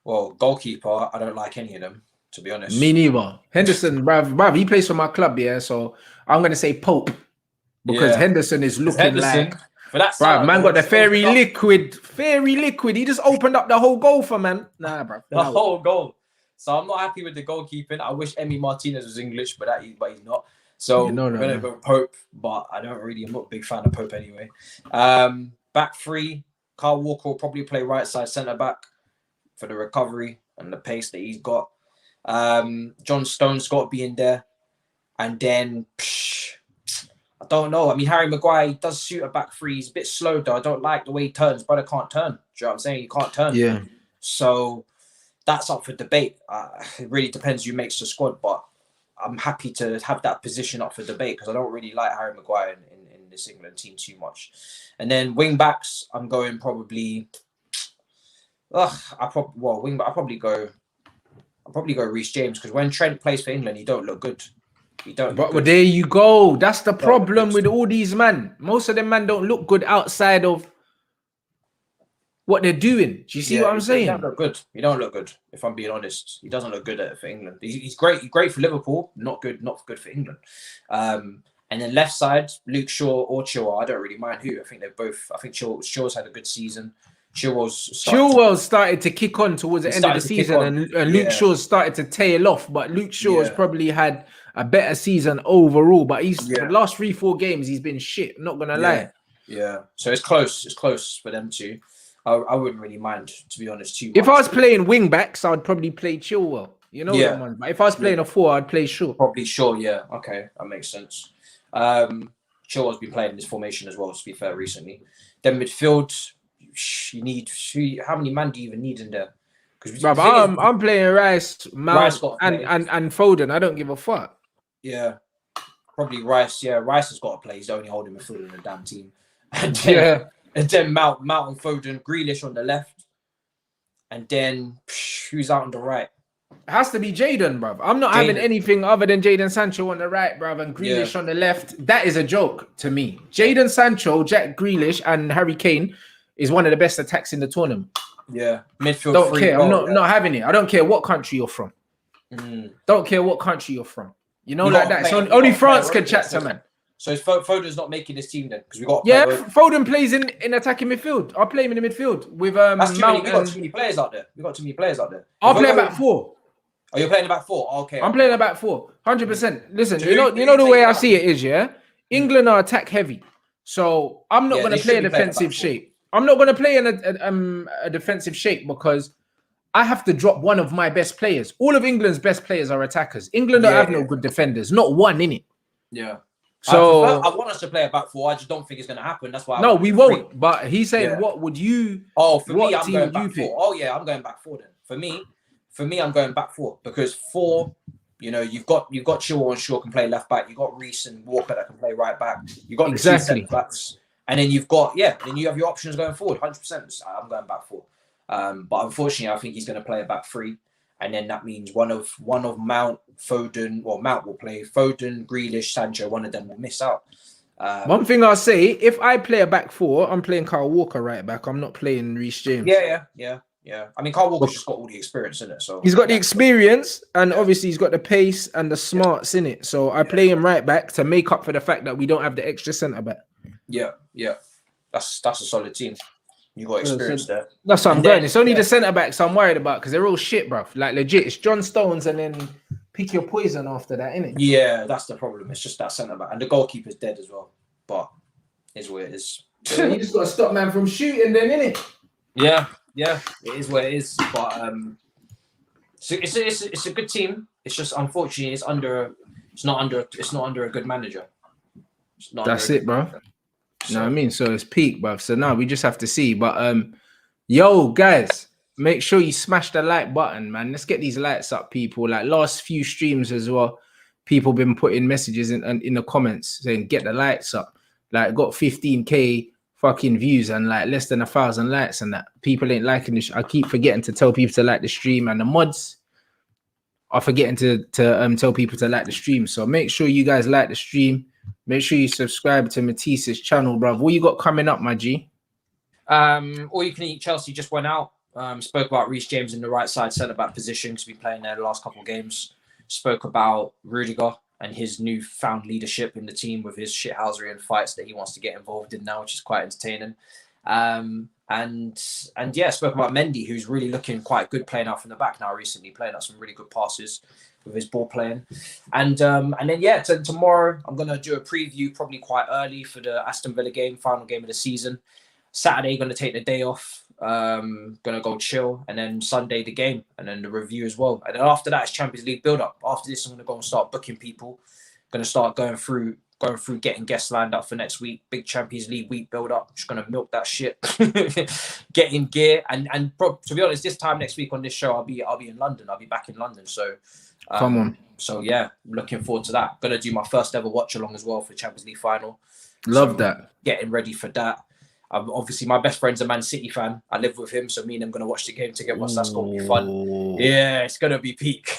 Well, goalkeeper, I don't like any of them, to be honest. Me neither. Henderson, bruv, he plays for my club, yeah. So I'm gonna say Pope. Because Henderson is looking like, bruv, man got the fairy liquid. He just opened up the whole goal for man. Nah, bruv. The whole goal. So I'm not happy with the goalkeeping. I wish Emi Martinez was English, but he's not. So I'm gonna go Pope, but I'm not a big fan of Pope anyway. Back three, Kyle Walker will probably play right side centre back for the recovery and the pace that he's got. John Stone's got to be in there, and then I don't know. I mean, Harry Maguire, he does suit a back three. He's a bit slow though. I don't like the way he turns. Brother can't turn. Do you know what I'm saying? He can't turn. Yeah. So that's up for debate. It really depends who makes the squad, but I'm happy to have that position up for debate because I don't really like Harry Maguire in this England team too much. And then wing backs, I'm going probably. I'll probably go Reece James because when Trent plays for England, he don't look good. But there you go. That's the problem with all these men. Most of them men don't look good outside of what they're doing. Do you see what I'm saying? He don't look good. He don't look good. If I'm being honest, he doesn't look good for England. He's great. He's great for Liverpool. Not good for England. And then left side, Luke Shaw or Chilwell. I don't really mind who. I think they're both. I think Shaw's had a good season. Chilwell started to kick on towards the end of the season, and Luke Shaw's started to tail off. But Luke Shaw has probably had a better season overall. But the last 3-4 games, he's been shit. Not gonna lie. Yeah. So it's close. It's close for them two. I wouldn't really mind, to be honest, too much. If I was playing wing backs, I'd probably play Chilwell. You know what I mean? But if I was playing a 4, I'd play Shaw. Probably Shaw, yeah. Okay, that makes sense. Chilwell's been playing in this formation as well, to be fair, recently. Then midfield, you need how many man do you even need in there? I'm playing Rice, Mount, and Foden. I don't give a fuck. Yeah, probably Rice. Yeah, Rice has got to play. He's the only holding midfielder in the damn team. And then Mount and Foden, Grealish on the left, and then who's out on the right? It has to be Jadon, bruv. I'm not having anything other than Jadon Sancho on the right, bruv, and Grealish on the left. That is a joke to me. Jadon Sancho, Jack Grealish, and Harry Kane is one of the best attacks in the tournament. Yeah, midfield. Don't care. I'm not having it. I don't care what country you're from. Don't care what country you're from. You know, like that. So only France can chat to man. So Foden's not making this team then because we got Foden plays in attacking midfield. I'll play him in the midfield with That's too many, we got too many players out there. I'll play back four. Oh, you're playing about 4. Okay. I'm playing about 4. 100%. Listen, you know the way I see it is, yeah. England are attack heavy, so I'm not going to play a defensive shape. I'm not going to play in a defensive shape because I have to drop one of my best players. All of England's best players are attackers. England don't have no good defenders, not one in it. Yeah. So I want us to play about 4. I just don't think it's going to happen. That's why. We won't. But he's saying, what would you? Oh, for me, I'm going back 4. Oh yeah, I'm going back 4 then. For me, I'm going back 4 because 4, you know, you've got Chilwell and Shaw can play left back. You've got Reece and Walker that can play right back. You've got the 2 centre backs, and then you've got then you have your options going forward. 100%. I'm going back 4. But unfortunately, I think he's going to play a back 3, and then that means one of Mount, Foden, or Mount will play Foden, Grealish, Sancho. One of them will miss out. One thing I'll say: if I play a back 4, I'm playing Kyle Walker right back. I'm not playing Reece James. Yeah. I mean, Kyle Walker's just got all the experience in it. So he's got the experience, and obviously he's got the pace and the smarts in it. So I play him right back to make up for the fact that we don't have the extra centre back. Yeah. That's a solid team. You got experience there. That's what I'm going. It's only the centre backs I'm worried about because they're all shit, bruv. Like legit, it's John Stones and then pick your poison after that, innit? Yeah, that's the problem. It's just that centre back, and the goalkeeper's dead as well. But it's what it is. So you just got to stop man from shooting, then, innit? Yeah, it is what it is. But so it's a good team. It's just unfortunately it's not under a good manager. That's it, bro. You know what I mean? So it's peak, bruv. So now we just have to see. But yo, guys, make sure you smash the like button, man. Let's get these lights up, people. Like last few streams as well, people been putting messages in the comments saying get the lights up. Like got 15k fucking views and like less than 1,000 likes and that. People ain't liking this. I keep forgetting to tell people to like the stream, and the mods are forgetting to tell people to like the stream. So make sure you guys like the stream. Make sure you subscribe to Matisse's channel, bruv. What you got coming up, my G? All you can eat Chelsea just went out. Spoke about Reece James in the right side centre-back position because we've been playing there the last couple of games. Spoke about Rudiger and his newfound leadership in the team with his shithousery and fights that he wants to get involved in now, which is quite entertaining. And yeah, spoke about Mendy, who's really looking quite good playing out from the back now recently, playing out some really good passes with his ball playing. And then yeah, tomorrow I'm gonna do a preview probably quite early for the Aston Villa game, final game of the season. Saturday gonna take the day off, gonna go chill, and then Sunday the game, and then the review as well. And then after that, it's Champions League build up. After this, I'm gonna go and start booking people. Gonna start going through getting guests lined up for next week. Big Champions League week build up. Just gonna milk that shit, get in gear, and to be honest, this time next week on this show, I'll be in London. I'll be back in London. So come on. So yeah, looking forward to that. Gonna do my first ever watch along as well for Champions League final. Love that. Getting ready for that. Obviously, my best friend's a Man City fan. I live with him, so me and him gonna watch the game together. So that's gonna be fun. Yeah, it's gonna be peak.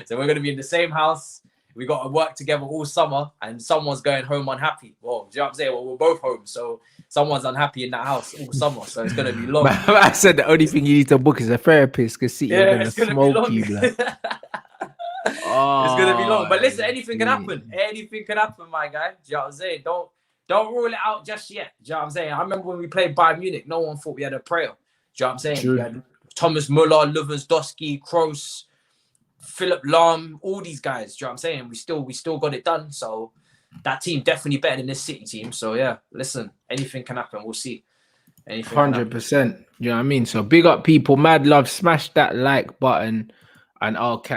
So we're gonna be in the same house. We got to work together all summer, and someone's going home unhappy. Well, do you know what I'm saying? Well, we're both home, so someone's unhappy in that house all summer. So it's gonna be long. I said the only thing you need to book is a therapist because City are gonna smoke you, blood. It's gonna be long. But listen, anything can happen. Anything can happen, my guy. Do you know what I'm saying? Don't rule it out just yet. Do you know what I'm saying? I remember when we played Bayern Munich, no one thought we had a prayer. Do you know what I'm saying? True. We had Thomas Muller, Lewandowski, Kroos, Philip Lahm, all these guys. Do you know what I'm saying? We still got it done. So that team definitely better than this City team. So yeah, listen, anything can happen. We'll see. 100%. You know what I mean? So big up people, mad love, smash that like button, and I'll catch